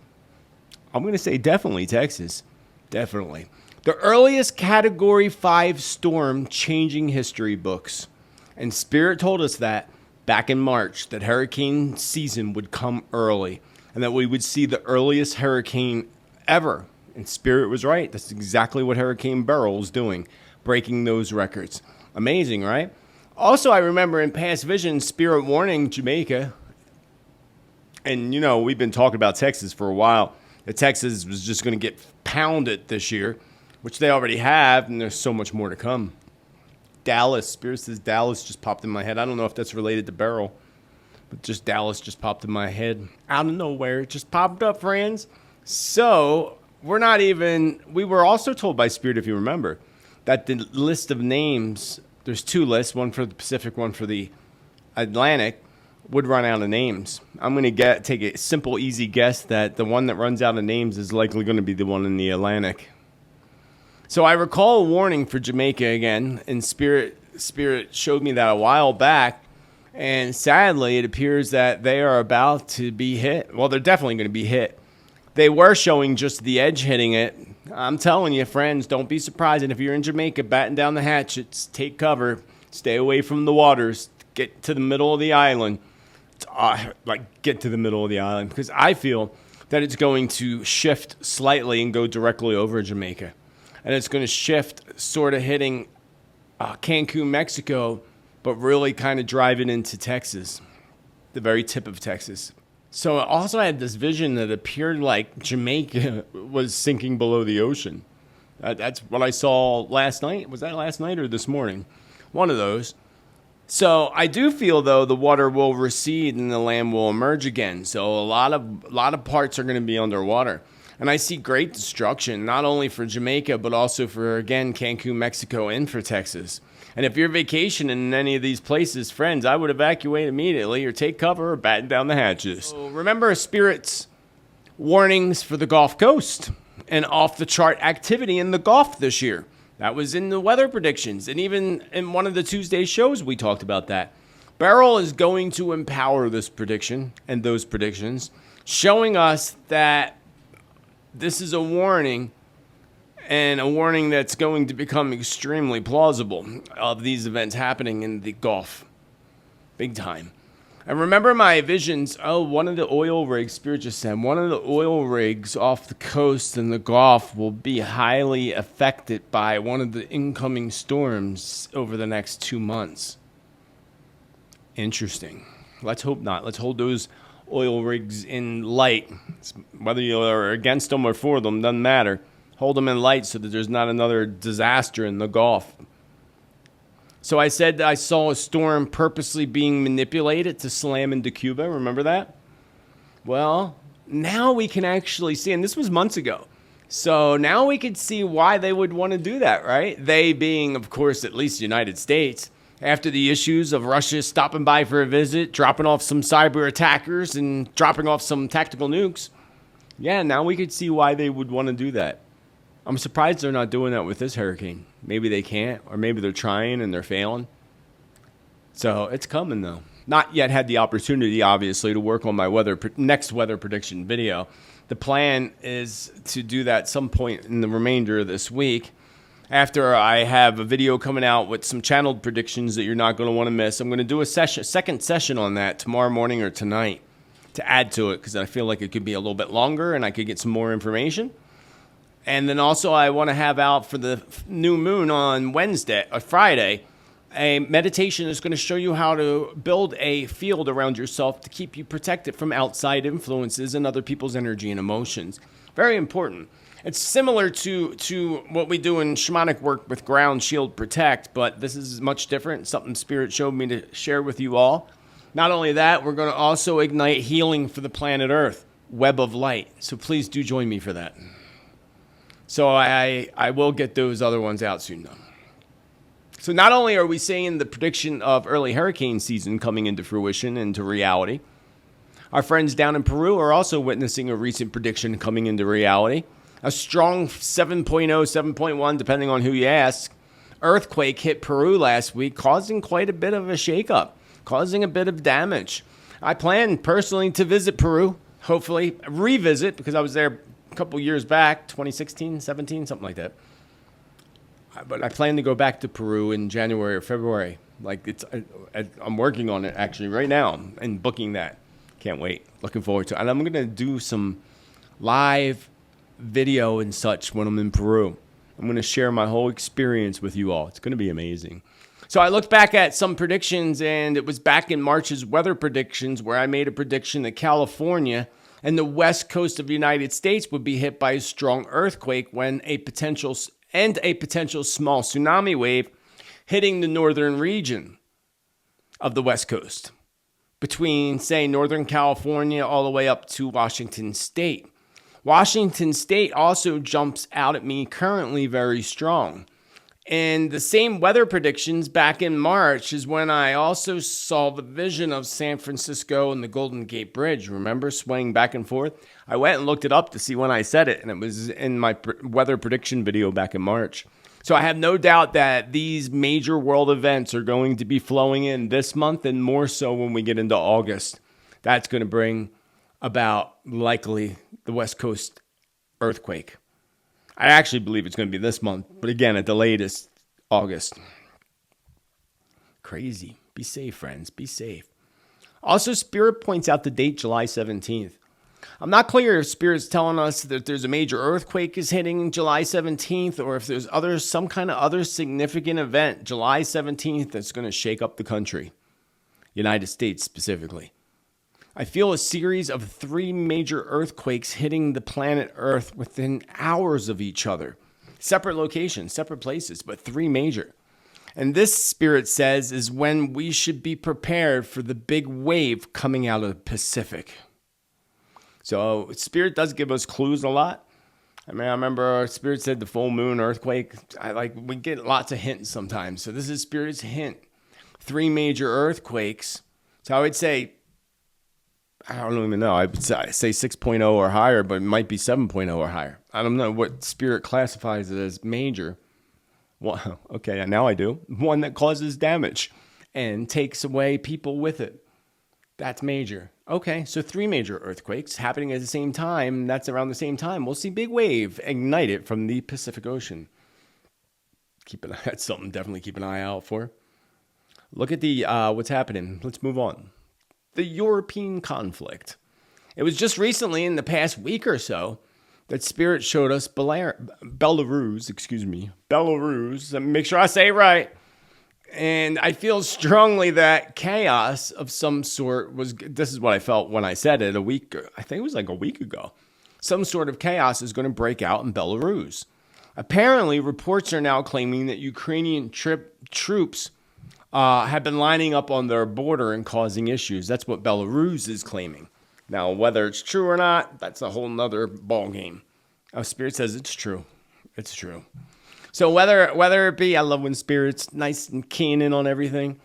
I'm going to say definitely Texas. Definitely. The earliest Category 5 storm changing history books. And Spirit told us that back in March, that hurricane season would come early and that we would see the earliest hurricane ever. And Spirit was right. That's exactly what Hurricane Beryl was doing, breaking those records. Amazing, right? Also, I remember in past visions, Spirit warning Jamaica. And, we've been talking about Texas for a while. That Texas was just going to get pounded this year, which they already have, and there's so much more to come. Dallas, Spirit says Dallas just popped in my head. I don't know if that's related to Beryl, but just Dallas just popped in my head. Out of nowhere, it just popped up, friends. So, we were also told by Spirit, if you remember, that the list of names, there's two lists, one for the Pacific, one for the Atlantic, would run out of names. I'm going to take a simple, easy guess that the one that runs out of names is likely going to be the one in the Atlantic. So I recall a warning for Jamaica again, and Spirit showed me that a while back, And sadly, it appears that they are about to be hit. Well, they're definitely going to be hit. They were showing just the edge hitting it. I'm telling you, friends, don't be surprised. And if you're in Jamaica, batten down the hatchets, take cover, stay away from the waters, get to the middle of the island. Get to the middle of the island, because I feel that it's going to shift slightly and go directly over Jamaica. And it's going to shift, sort of hitting Cancun, Mexico, but really kind of drive it into Texas, the very tip of Texas. So also I had this vision that appeared like Jamaica was sinking below the ocean. That's what I saw last night. Was that last night or this morning? One of those. So I do feel, though, the water will recede and the land will emerge again. So a lot of parts are going to be underwater. And I see great destruction, not only for Jamaica, but also for, again, Cancun, Mexico, and for Texas. And if you're vacationing in any of these places, friends, I would evacuate immediately or take cover or batten down the hatches. So remember Spirit's warnings for the Gulf Coast and off-the-chart activity in the Gulf this year. That was in the weather predictions. And even in one of the Tuesday shows, we talked about that. Beryl is going to empower this prediction and those predictions, showing us that this is a warning, and a warning that's going to become extremely plausible of these events happening in the Gulf. Big time. And remember my visions. One of the oil rigs, Spirit just said, one of the oil rigs off the coast in the Gulf will be highly affected by one of the incoming storms over the next 2 months. Interesting. Let's hope not. Let's hold those oil rigs in light. Whether you're against them or for them, doesn't matter. Hold them in light so that there's not another disaster in the Gulf. So I said that I saw a storm purposely being manipulated to slam into Cuba. Remember that? Well, now we can actually see, and this was months ago. So now we could see why they would want to do that, right? They being, of course, at least the United States. After the issues of Russia stopping by for a visit, dropping off some cyber attackers and dropping off some tactical nukes. Yeah, now we could see why they would want to do that. I'm surprised they're not doing that with this hurricane. Maybe they can't, or maybe they're trying and they're failing. So it's coming, though. Not yet had the opportunity, obviously, to work on my next weather prediction video. The plan is to do that some point in the remainder of this week. After I have a video coming out with some channeled predictions that you're not going to want to miss, I'm going to do a second session on that tomorrow morning or tonight to add to it, because I feel like it could be a little bit longer and I could get some more information. And then also I want to have out for the new moon on Friday, a meditation that's going to show you how to build a field around yourself to keep you protected from outside influences and other people's energy and emotions. Very important. It's similar to what we do in shamanic work with Ground Shield Protect, but this is much different. Something Spirit showed me to share with you all. Not only that, we're going to also ignite healing for the planet Earth, Web of Light. So please do join me for that. So I will get those other ones out soon, though. So not only are we seeing the prediction of early hurricane season coming into fruition, into reality, our friends down in Peru are also witnessing a recent prediction coming into reality. A strong 7.0, 7.1, depending on who you ask, earthquake hit Peru last week, causing quite a bit of a shakeup, causing a bit of damage. I plan personally to visit Peru, hopefully revisit, because I was there a couple years back, 2016, 17, something like that. But I plan to go back to Peru in January or February. I'm working on it actually right now and booking that. Can't wait. Looking forward to it. And I'm going to do some live video and such when I'm in Peru. I'm going to share my whole experience with you all. It's going to be amazing. So I looked back at some predictions, and it was back in March's weather predictions where I made a prediction that California and the west coast of the United States would be hit by a strong earthquake when a potential small tsunami wave hitting the northern region of the west coast between, say, Northern California all the way up to Washington State. Washington State also jumps out at me currently very strong. And the same weather predictions back in March is when I also saw the vision of San Francisco and the Golden Gate Bridge. Remember, swaying back and forth? I went and looked it up to see when I said it, and it was in my weather prediction video back in March. So I have no doubt that these major world events are going to be flowing in this month, and more so when we get into August. That's going to bring about likely the West Coast earthquake. I actually believe it's going to be this month, but again, at the latest, August. Crazy. Be safe, friends. Be safe. Also, Spirit points out the date, July 17th. I'm not clear if Spirit's telling us that there's a major earthquake is hitting July 17th, or if there's some kind of other significant event, July 17th, that's going to shake up the country, United States specifically. I feel a series of 3 major earthquakes hitting the planet Earth within hours of each other. Separate locations, separate places, but 3 major. And this, Spirit says, is when we should be prepared for the big wave coming out of the Pacific. So Spirit does give us clues a lot. I mean, I remember Spirit said the full moon earthquake. We get lots of hints sometimes. So this is Spirit's hint. 3 major earthquakes. So I would say, I don't even know. I would say 6.0 or higher, but it might be 7.0 or higher. I don't know what Spirit classifies it as major. Well, okay, now I do. One that causes damage and takes away people with it. That's major. Okay, so 3 major earthquakes happening at the same time. That's around the same time. We'll see big wave ignite it from the Pacific Ocean. That's something definitely keep an eye out for. Look at the what's happening. Let's move on. The European conflict. It was just recently in the past week or so that Spirit showed us Belarus. Make sure I say it right. And I feel strongly that chaos of some sort this is what I felt when I said it I think it was like a week ago. Some sort of chaos is going to break out in Belarus. Apparently, reports are now claiming that Ukrainian troops have been lining up on their border and causing issues. That's what Belarus is claiming. Now, whether it's true or not, that's a whole nother ballgame. Spirit says it's true. It's true. So whether it be, I love when Spirit's nice and keen in on everything.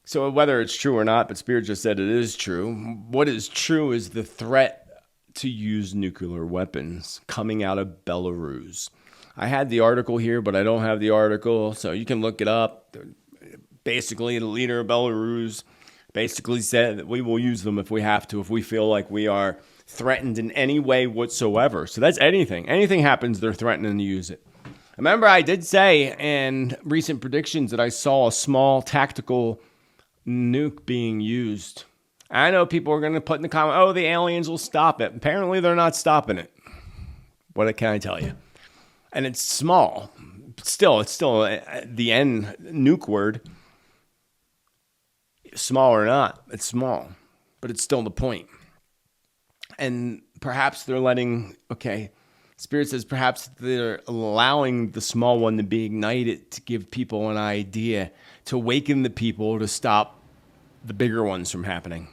So whether it's true or not, but Spirit just said it is true. What is true is the threat to use nuclear weapons coming out of Belarus. I had the article here, but I don't have the article, so you can look it up. Basically, the leader of Belarus basically said that we will use them if we have to, if we feel like we are threatened in any way whatsoever. So that's anything. Anything happens, they're threatening to use it. Remember, I did say in recent predictions that I saw a small tactical nuke being used. I know people are going to put in the comment, oh, the aliens will stop it. Apparently, they're not stopping it. What can I tell you? And it's small. It's still the end nuke word. Small or not, it's small. But it's still the point. And perhaps they're Spirit says perhaps they're allowing the small one to be ignited to give people an idea, to awaken the people to stop the bigger ones from happening.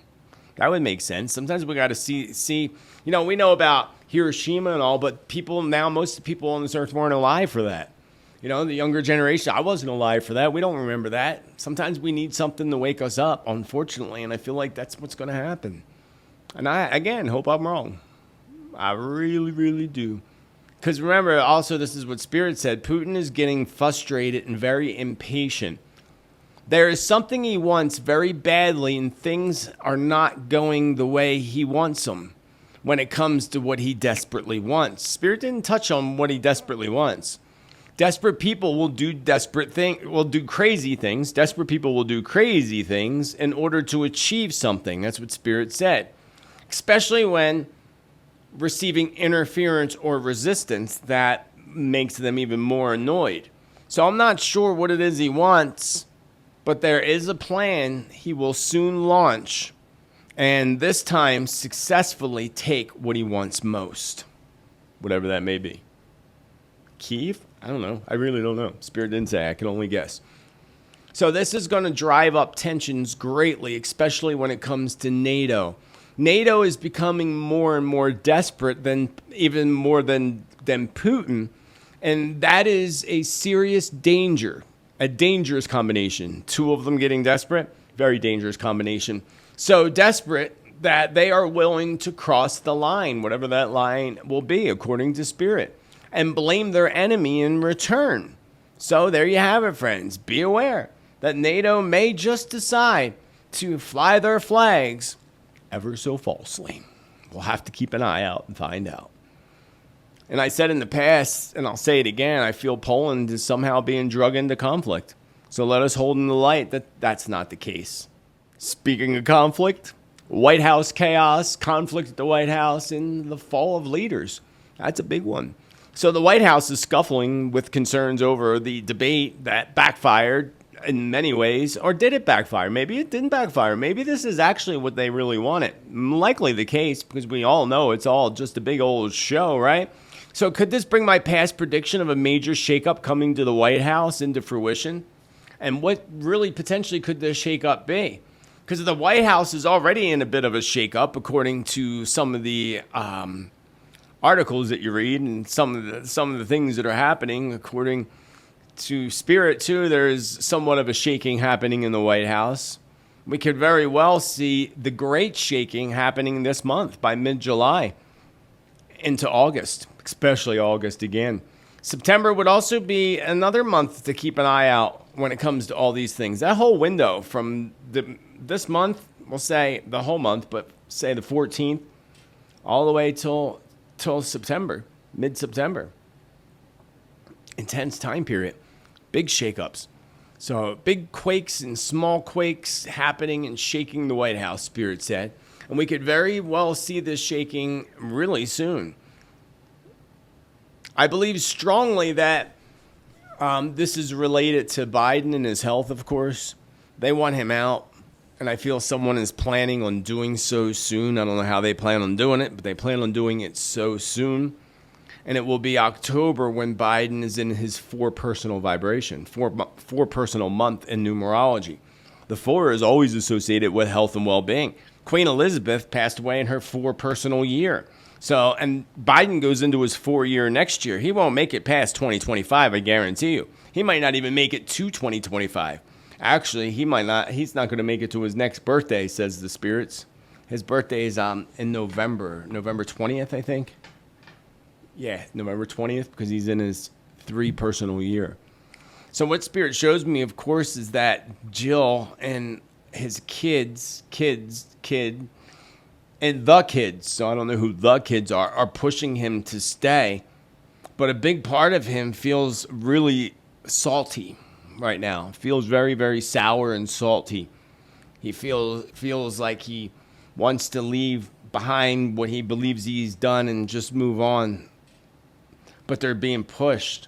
That would make sense. Sometimes we got to see, we know about Hiroshima and all, but most of the people on this earth weren't alive for that. The younger generation, I wasn't alive for that. We don't remember that. Sometimes we need something to wake us up, unfortunately, and I feel like that's what's going to happen. And I, again, hope I'm wrong. I really, really do. Because remember, also, this is what Spirit said. Putin is getting frustrated and very impatient. There is something he wants very badly, and things are not going the way he wants them when it comes to what he desperately wants. Spirit didn't touch on what he desperately wants. Desperate people will do crazy things. Desperate people will do crazy things in order to achieve something. That's what Spirit said. Especially when receiving interference or resistance that makes them even more annoyed. So I'm not sure what it is he wants, but there is a plan he will soon launch, and this time successfully take what he wants most, whatever that may be. Kyiv? I don't know. I really don't know. Spirit didn't say. I can only guess. So this is going to drive up tensions greatly, especially when it comes to NATO. NATO is becoming more and more desperate than Putin, and that is a serious danger, a dangerous combination. 2 of them getting desperate, very dangerous combination. So desperate that they are willing to cross the line, whatever that line will be, according to Spirit, and blame their enemy in return. So there you have it, friends. Be aware that NATO may just decide to fly their flags ever so falsely. We'll have to keep an eye out and find out. And I said in the past, and I'll say it again, I feel Poland is somehow being drug into conflict. So let us hold in the light that that's not the case. Speaking of conflict, White House chaos, conflict at the White House, and the fall of leaders. That's a big one. So the White House is scuffling with concerns over the debate that backfired in many ways. Or did it backfire? Maybe it didn't backfire. Maybe this is actually what they really wanted. Likely the case, because we all know it's all just a big old show, right? So could this bring my past prediction of a major shakeup coming to the White House into fruition? And what really potentially could this shakeup be? Because the White House is already in a bit of a shakeup, according to some of the articles that you read and some of the things that are happening. According to Spirit, too, there's somewhat of a shaking happening in the White House. We could very well see the great shaking happening this month by mid-July into August, especially August again. September would also be another month to keep an eye out when it comes to all these things. That whole window from this month, we'll say the whole month, but say the 14th, all the way till September, mid-September. Intense time period. Big shakeups. So big quakes and small quakes happening and shaking the White House, Spirit said. And we could very well see this shaking really soon. I believe strongly that this is related to Biden and his health, of course. They want him out, and I feel someone is planning on doing so soon. I don't know how they plan on doing it, but they plan on doing it so soon. And it will be October when Biden is in his four personal personal month in numerology. The 4 is always associated with health and well-being. Queen Elizabeth passed away in her 4 personal year. So, and Biden goes into his 4-year next year. He won't make it past 2025, I guarantee you. He might not even make it to 2025. Actually, he might not. He's not going to make it to his next birthday, says the spirits. His birthday is in November 20th, I think. Yeah, November 20th, because he's in his 3 personal year. So what Spirit shows me, of course, is that Jill and his kid, and the kids, so I don't know who the kids are pushing him to stay. But a big part of him feels really salty right now. Feels very, very sour and salty. He feels like he wants to leave behind what he believes he's done and just move on. But they're being pushed.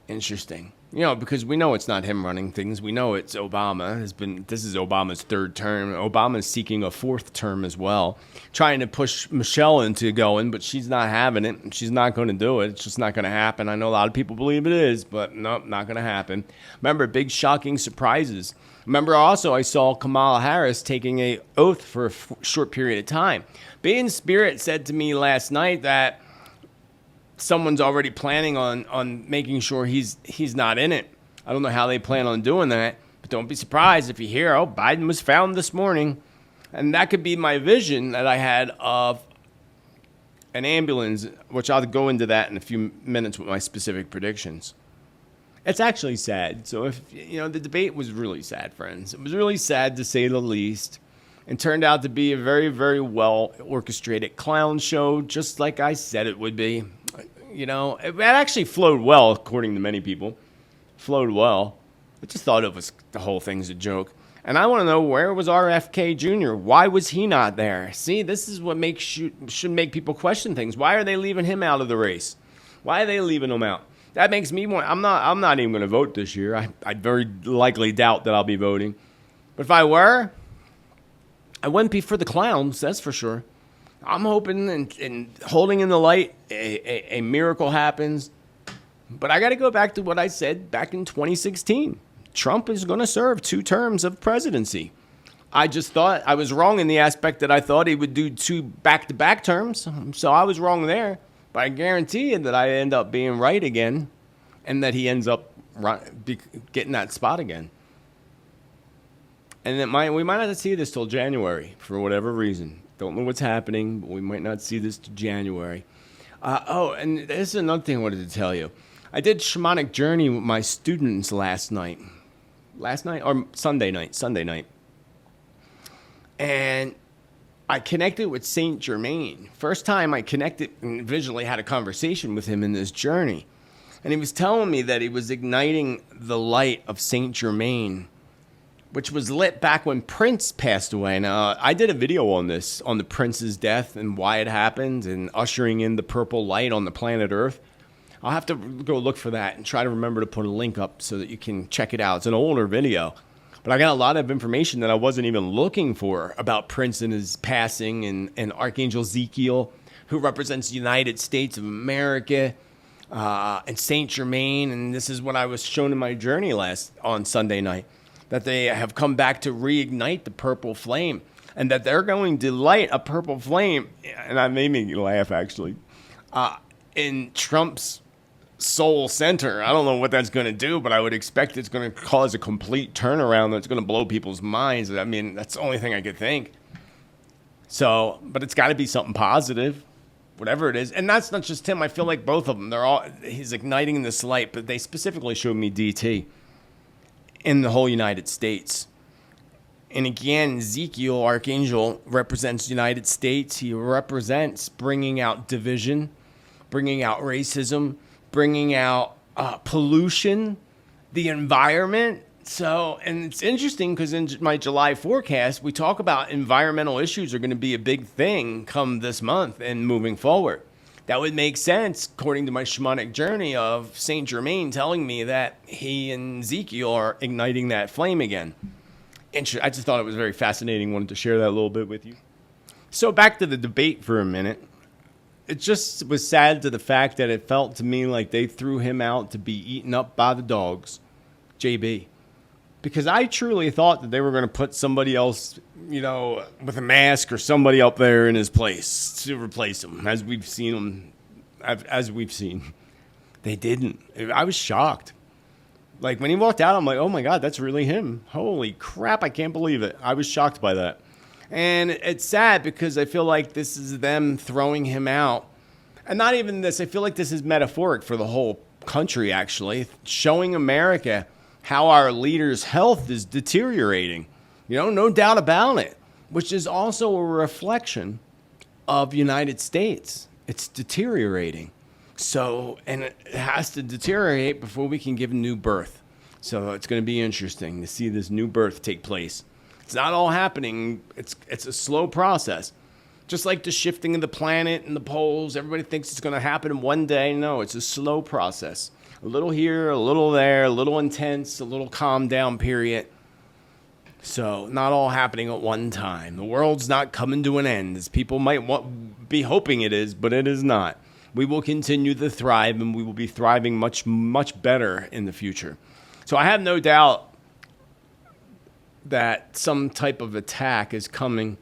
Interesting. You know, because we know it's not him running things. We know it's Obama. This is Obama's 3rd term. Obama's seeking a 4th term as well. Trying to push Michelle into going, but she's not having it. And she's not going to do it. It's just not going to happen. I know a lot of people believe it is, but nope, not going to happen. Remember, big shocking surprises. Remember also I saw Kamala Harris taking an oath for a short period of time. Being Spirit said to me last night that someone's already planning on making sure he's not in it. I don't know how they plan on doing that, but don't be surprised if you hear, oh, Biden was found this morning. And that could be my vision that I had of an ambulance, which I'll go into that in a few minutes with my specific predictions. It's actually sad. So if, you know, the debate was really sad, friends. It was really sad to say the least. And turned out to be a very, very well orchestrated clown show, just like I said it would be. You know, it actually flowed well, according to many people. Flowed well. I just thought the whole thing's a joke. And I want to know, where was RFK Jr.? Why was he not there? See, this is what should make people question things. Why are they leaving him out of the race? Why are they leaving him out? That makes me want. I'm not even going to vote this year. I very likely doubt that I'll be voting. But if I were, I wouldn't be for the clowns, that's for sure. I'm hoping and holding in the light, a miracle happens. But I got to go back to what I said back in 2016. Trump is going to serve 2 terms of presidency. I just thought I was wrong in the aspect that I thought he would do 2 back-to-back terms. So I was wrong there. But I guarantee you that I end up being right again and that he ends up getting that spot again. And we might not see this till January for whatever reason. Don't know what's happening, but we might not see this till January. And this is another thing I wanted to tell you. I did shamanic journey with my students last night or Sunday night. And I connected with Saint Germain. First time I connected and visually had a conversation with him in this journey. And he was telling me that he was igniting the light of Saint Germain, which was lit back when Prince passed away. Now, I did a video on this, on the Prince's death and why it happened and ushering in the purple light on the planet Earth. I'll have to go look for that and try to remember to put a link up so that you can check it out. It's an older video. But I got a lot of information that I wasn't even looking for about Prince and his passing and Archangel Ezekiel, who represents the United States of America, and Saint Germain. And this is what I was shown in my journey on Sunday night, that they have come back to reignite the purple flame and that they're going to light a purple flame. And that made me laugh, actually, in Trump's soul center. I don't know what that's going to do, but I would expect it's going to cause a complete turnaround that's going to blow people's minds. I mean, that's the only thing I could think. So, but it's got to be something positive, whatever it is. And that's not just him. I feel like both of them, he's igniting this light, but they specifically showed me DT in the whole United States. And again, Ezekiel, Archangel, represents the United States. He represents bringing out division, bringing out racism, bringing out pollution, the environment. So, and it's interesting because in my July forecast, we talk about environmental issues are going to be a big thing come this month and moving forward. That would make sense according to my shamanic journey of Saint Germain telling me that he and Ezekiel are igniting that flame again. I just thought it was very fascinating. Wanted to share that a little bit with you. So back to the debate for a minute. It just was sad to the fact that it felt to me like they threw him out to be eaten up by the dogs, JB. Because I truly thought that they were going to put somebody else, with a mask or somebody up there in his place to replace him, as we've seen. They didn't. I was shocked. Like, when he walked out, I'm like, oh, my God, that's really him. Holy crap, I can't believe it. I was shocked by that. And it's sad because I feel like this is them throwing him out. And not even this. I feel like this is metaphoric for the whole country, actually, showing America how our leaders' health is deteriorating. No doubt about it, which is also a reflection of United States. It's deteriorating. So, and it has to deteriorate before we can give new birth. So it's going to be interesting to see this new birth take place. It's not all happening. It's a slow process. Just like the shifting of the planet and the poles, everybody thinks it's going to happen in one day. No, it's a slow process. A little here, a little there, a little intense, a little calm down period. So not all happening at one time. The world's not coming to an end, as people might be hoping it is, but it is not. We will continue to thrive, and we will be thriving much, much better in the future. So I have no doubt that some type of attack is coming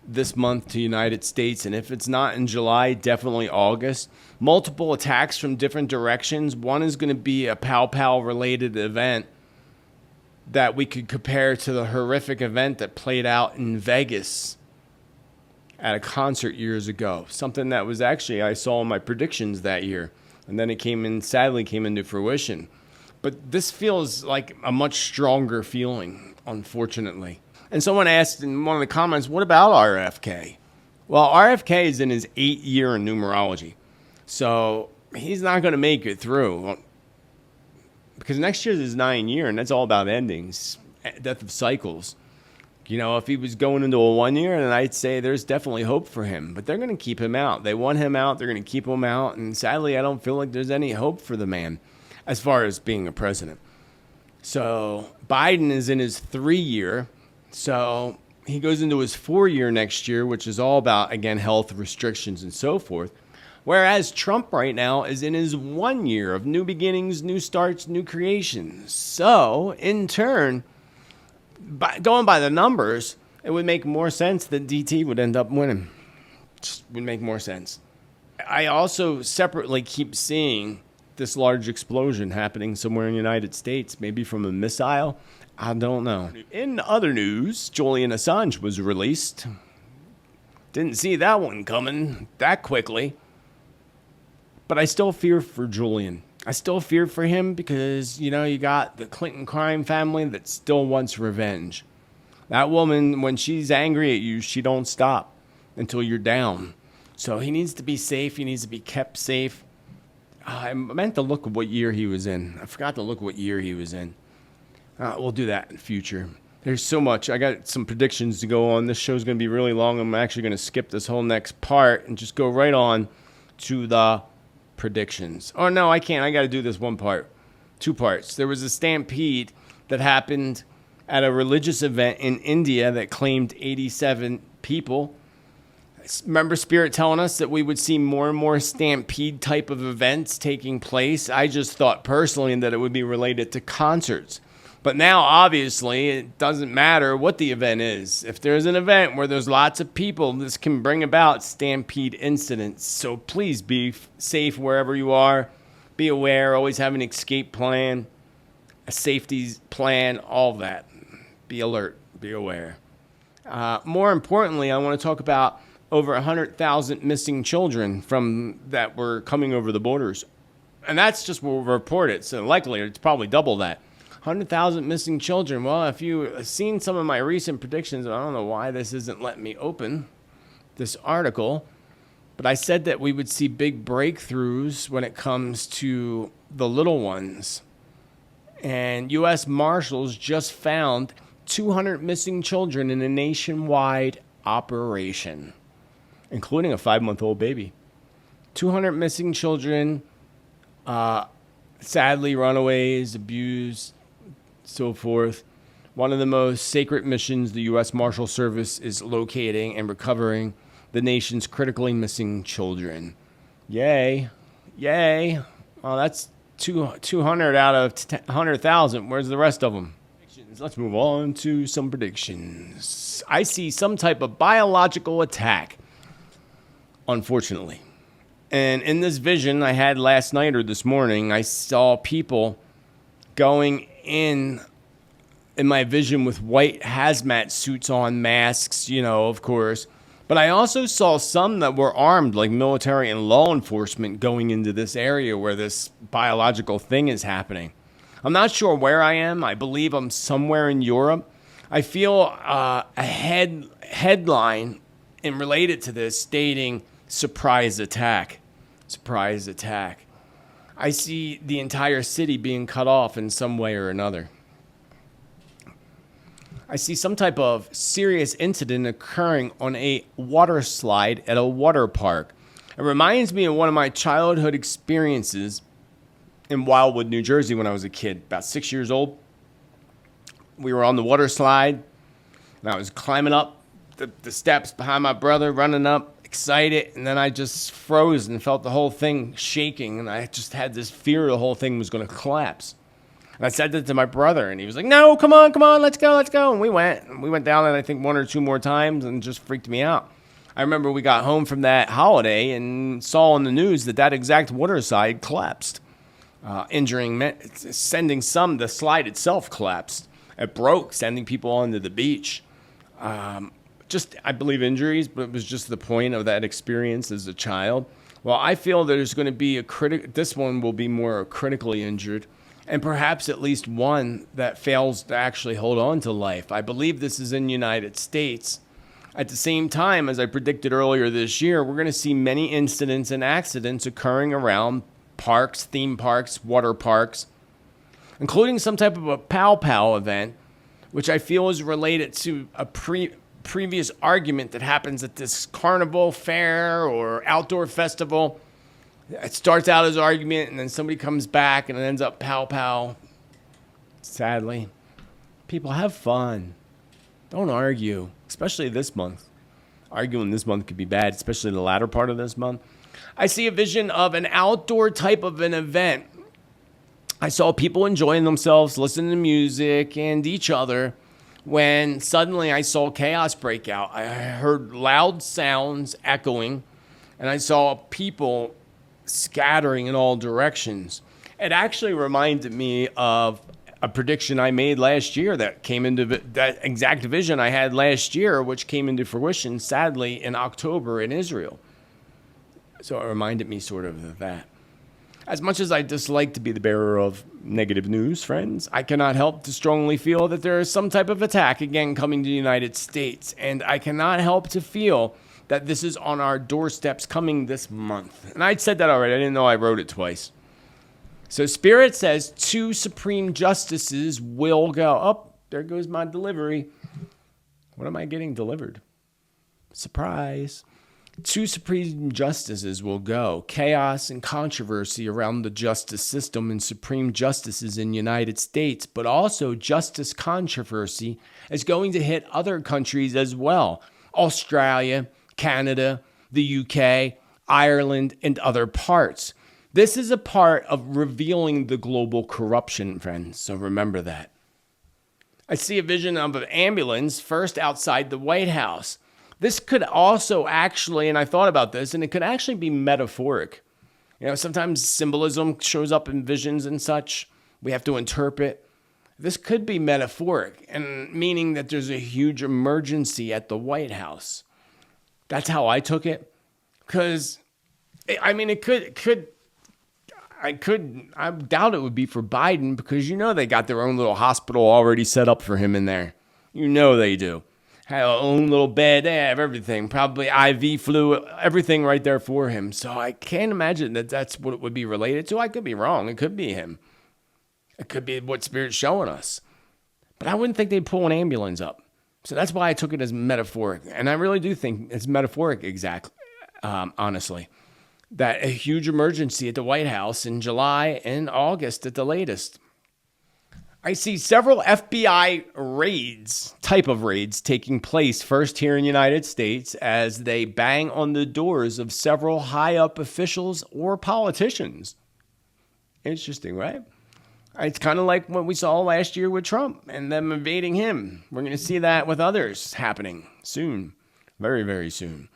this month to the United States. And if it's not in July, definitely August. Multiple attacks from different directions. One is going to be a pow-pow related event that we could compare to the horrific event that played out in Vegas at a concert years ago. Something that was actually, I saw in my predictions that year. And then it sadly came into fruition. But this feels like a much stronger feeling, unfortunately. And someone asked in one of the comments, what about RFK? Well, RFK is in his 8th year in numerology. So he's not going to make it through. Because next year is his 9th year, and that's all about endings, death of cycles. If he was going into a 1 year, then I'd say there's definitely hope for him. But they're going to keep him out. They want him out. They're going to keep him out. And sadly, I don't feel like there's any hope for the man as far as being a president. So Biden is in his 3rd year. So he goes into his 4th year next year, which is all about, again, health restrictions and so forth. Whereas Trump right now is in his 1 year of new beginnings, new starts, new creations. So in turn, going by the numbers, it would make more sense that DT would end up winning. Just would make more sense. I also separately keep seeing this large explosion happening somewhere in the United States, maybe from a missile. I don't know. In other news, Julian Assange was released. Didn't see that one coming that quickly. But I still fear for Julian. I still fear for him because, you got the Clinton crime family that still wants revenge. That woman, when she's angry at you, she don't stop until you're down. So he needs to be safe. He needs to be kept safe. I meant to look at what year he was in. I forgot to look what year he was in. We'll do that in the future. There's so much. I got some predictions to go on. This show's going to be really long. I'm actually going to skip this whole next part and just go right on to the predictions. Oh, no, I can't. I got to do this one part. 2 parts. There was a stampede that happened at a religious event in India that claimed 87 people. Remember Spirit telling us that we would see more and more stampede type of events taking place? I just thought personally that it would be related to concerts. But now, obviously, it doesn't matter what the event is. If there's an event where there's lots of people, this can bring about stampede incidents. So please be safe wherever you are. Be aware. Always have an escape plan, a safety plan, all that. Be alert. Be aware. More importantly, I want to talk about over 100,000 missing children from that were coming over the borders. And that's just what we reported. So likely it's probably double that. 100,000 missing children. Well, if you've seen some of my recent predictions, I don't know why this isn't letting me open this article, but I said that we would see big breakthroughs when it comes to the little ones. And U.S. Marshals just found 200 missing children in a nationwide operation, including a 5-month-old baby. 200 missing children, sadly runaways, abused, so forth. One of the most sacred missions the U.S. Marshal Service is locating and recovering the nation's critically missing children. Yay. Yay. Well, that's 200 out of 100,000. Where's the rest of them? Let's move on to some predictions. I see some type of biological attack, unfortunately. And in this vision I had last night or this morning, I saw people going in my vision with white hazmat suits on, masks, of course. But I also saw some that were armed, like military and law enforcement, going into this area where this biological thing is happening. I'm not sure where I am. I believe I'm somewhere in Europe. I feel a headline and related to this stating surprise attack. Surprise attack. I see the entire city being cut off in some way or another. I see some type of serious incident occurring on a water slide at a water park. It reminds me of one of my childhood experiences in Wildwood, New Jersey when I was a kid, about 6 years old. We were on the water slide, and I was climbing up the steps behind my brother, running up, excited, and then I just froze and felt the whole thing shaking, and I just had this fear the whole thing was going to collapse. And I said that to my brother, and he was like, no, come on, let's go. And we went down it, I think, 1 or 2 more times, and it just freaked me out. I remember we got home from that holiday and saw on the news that exact water slide collapsed, the slide itself collapsed. It broke, sending people onto the beach. I believe injuries, but it was just the point of that experience as a child. Well, I feel there's going to be this one will be more critically injured, and perhaps at least one that fails to actually hold on to life. I believe this is in the United States. At the same time, as I predicted earlier this year, we're going to see many incidents and accidents occurring around parks, theme parks, water parks, including some type of a pow-pow event, which I feel is related to a previous argument that happens at this carnival, fair, or outdoor festival. It starts out as argument, and then somebody comes back, and it ends up pow-pow. Sadly. People, have fun. Don't argue, especially this month. Arguing this month could be bad, especially the latter part of this month. I see a vision of an outdoor type of an event. I saw people enjoying themselves, listening to music and each other, when suddenly I saw chaos break out. I heard loud sounds echoing, and I saw people scattering in all directions. It actually reminded me of a prediction I made last year that came into that exact vision I had last year, which came into fruition, sadly, in October in Israel. So it reminded me sort of that. As much as I dislike to be the bearer of negative news, friends, I cannot help to strongly feel that there is some type of attack again coming to the United States. And I cannot help to feel that this is on our doorsteps coming this month. And I'd said that already. I didn't know I wrote it twice. So Spirit says 2 Supreme Justices will go. Oh, there goes my delivery. What am I getting delivered? Surprise. 2 Supreme Justices will go. Chaos and controversy around the justice system and Supreme Justices in the United States, but also justice controversy is going to hit other countries as well. Australia, Canada, the UK, Ireland, and other parts. This is a part of revealing the global corruption, friends, so remember that. I see a vision of an ambulance first outside the White House. This could also actually, and I thought about this, and it could actually be metaphoric. You know, sometimes symbolism shows up in visions and such. We have to interpret. This could be metaphoric, and meaning that there's a huge emergency at the White House. That's how I took it. Because, I mean, I doubt it would be for Biden because you know they got their own little hospital already set up for him in there. You know they do. Have their own little bed, they have everything, probably IV fluid, everything right there for him. So I can't imagine that that's what it would be related to. I could be wrong. It could be him. It could be what Spirit's showing us. But I wouldn't think they'd pull an ambulance up. So that's why I took it as metaphoric. And I really do think it's metaphoric, exactly, honestly. That a huge emergency at the White House in July and August at the latest. I see several FBI type of raids taking place first here in the United States as they bang on the doors of several high-up officials or politicians. Interesting, right? It's kind of like what we saw last year with Trump and them invading him. We're going to see that with others happening soon, very, very soon.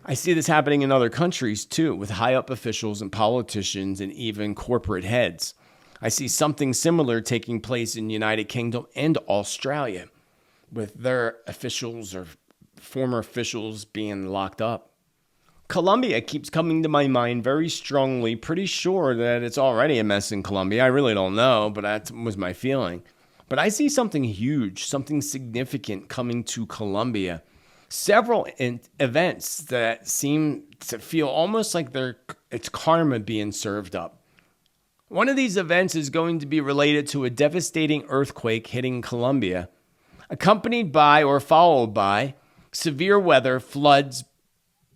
I see this happening in other countries too, with high-up officials and politicians and even corporate heads. I see something similar taking place in the United Kingdom and Australia, with their officials or former officials being locked up. Colombia keeps coming to my mind very strongly, pretty sure that it's already a mess in Colombia. I really don't know, but that was my feeling. But I see something huge, something significant coming to Colombia. Several events that seem to feel almost like it's karma being served up. One of these events is going to be related to a devastating earthquake hitting Colombia, accompanied by or followed by severe weather, floods,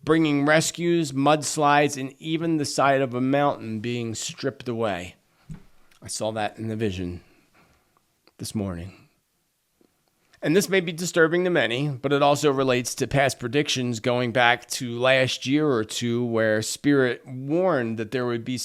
bringing rescues, mudslides, and even the side of a mountain being stripped away. I saw that in the vision this morning. And this may be disturbing to many, but it also relates to past predictions going back to last year or two where Spirit warned that there would be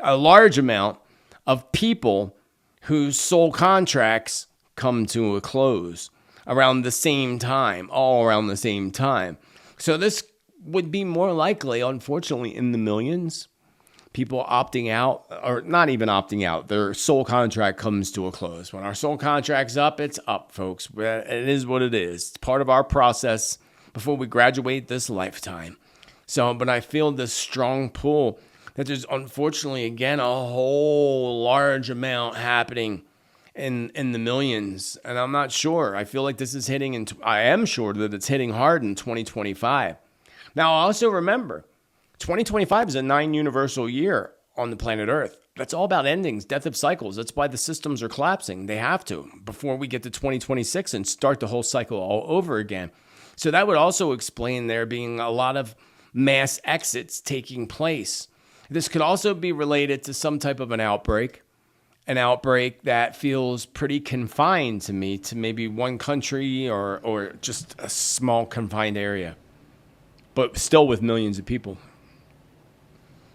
a large amount of people whose soul contracts come to a close around the same time, all around the same time. So this would be more likely, unfortunately, in the millions. People opting out, or not even opting out, their soul contract comes to a close. When our soul contract's up, it's up, folks. It is what it is. It's part of our process before we graduate this lifetime. So, but I feel this strong pull that there's unfortunately, again, a whole large amount happening in the millions. And I'm not sure. I feel like this is hitting, I am sure that it's hitting hard in 2025. Now, also remember, 2025 is a 9 universal year on the planet Earth. That's all about endings, death of cycles. That's why the systems are collapsing. They have to before we get to 2026 and start the whole cycle all over again. So that would also explain there being a lot of mass exits taking place. This could also be related to some type of an outbreak that feels pretty confined to me, to maybe one country or just a small confined area, but still with millions of people.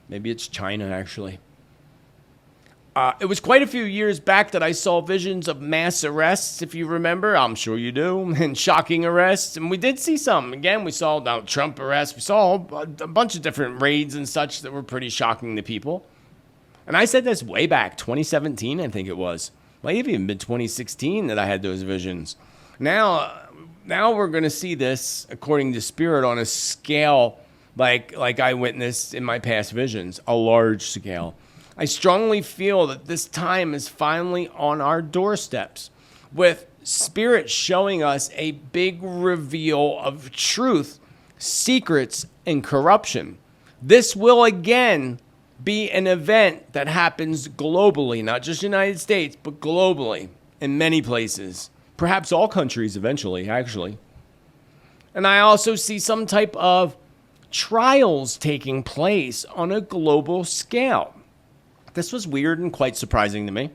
Maybe it's China, actually. It was quite a few years back that I saw visions of mass arrests, if you remember. I'm sure you do. And shocking arrests. And we did see some. Again, we saw Trump arrests. We saw a bunch of different raids and such that were pretty shocking to people. And I said this way back, 2017, I think it was. Might have even been 2016 that I had those visions. Now we're going to see this, according to Spirit, on a scale like I witnessed in my past visions, a large scale. I strongly feel that this time is finally on our doorsteps, with Spirit showing us a big reveal of truth, secrets, and corruption. This will again be an event that happens globally, not just United States, but globally in many places, perhaps all countries eventually, actually. And I also see some type of trials taking place on a global scale. This was weird and quite surprising to me.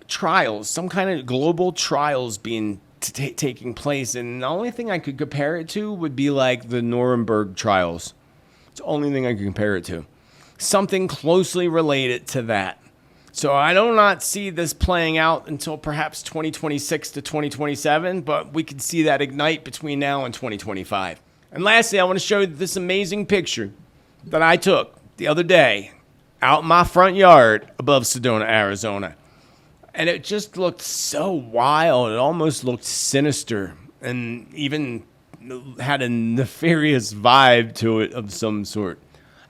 Trials, some kind of global trials being taking place, and the only thing I could compare it to would be like the Nuremberg trials. It's the only thing I could compare it to. Something closely related to that. So I do not see this playing out until perhaps 2026 to 2027, but we could see that ignite between now and 2025. And lastly, I want to show you this amazing picture that I took the other day out in my front yard above Sedona, Arizona. And it just looked so wild. It almost looked sinister and even had a nefarious vibe to it of some sort.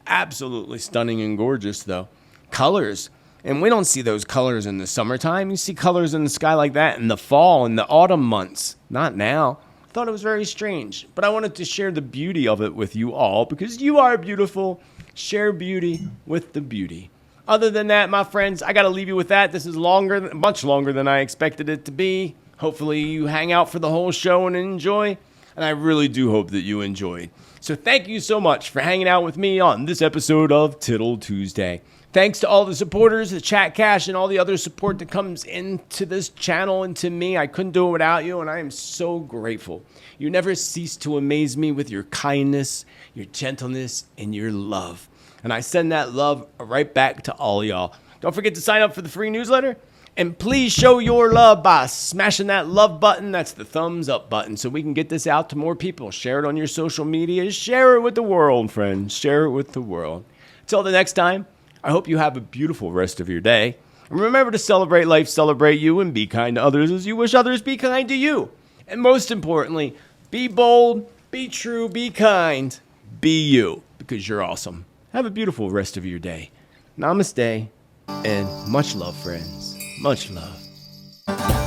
Absolutely stunning and gorgeous, though. Colors. And we don't see those colors in the summertime. You see colors in the sky like that in the fall and the autumn months. Not now. I thought it was very strange. But I wanted to share the beauty of it with you all because you are beautiful. Share beauty with the beauty. Other than that, my friends, I got to leave you with that. This is much longer than I expected it to be. Hopefully you hang out for the whole show and enjoy. And I really do hope that you enjoyed. So thank you so much for hanging out with me on this episode of Tittle Tuesday. Thanks to all the supporters, the chat cash, and all the other support that comes into this channel and to me. I couldn't do it without you, and I am so grateful. You never cease to amaze me with your kindness, your gentleness, and your love. And I send that love right back to all y'all. Don't forget to sign up for the free newsletter. And please show your love by smashing that love button. That's the thumbs up button so we can get this out to more people. Share it on your social media. Share it with the world, friends. Share it with the world. Until the next time, I hope you have a beautiful rest of your day. And remember to celebrate life, celebrate you, and be kind to others as you wish others be kind to you. And most importantly, be bold, be true, be kind, be you, because you're awesome. Have a beautiful rest of your day. Namaste, and much love, friends. Much love.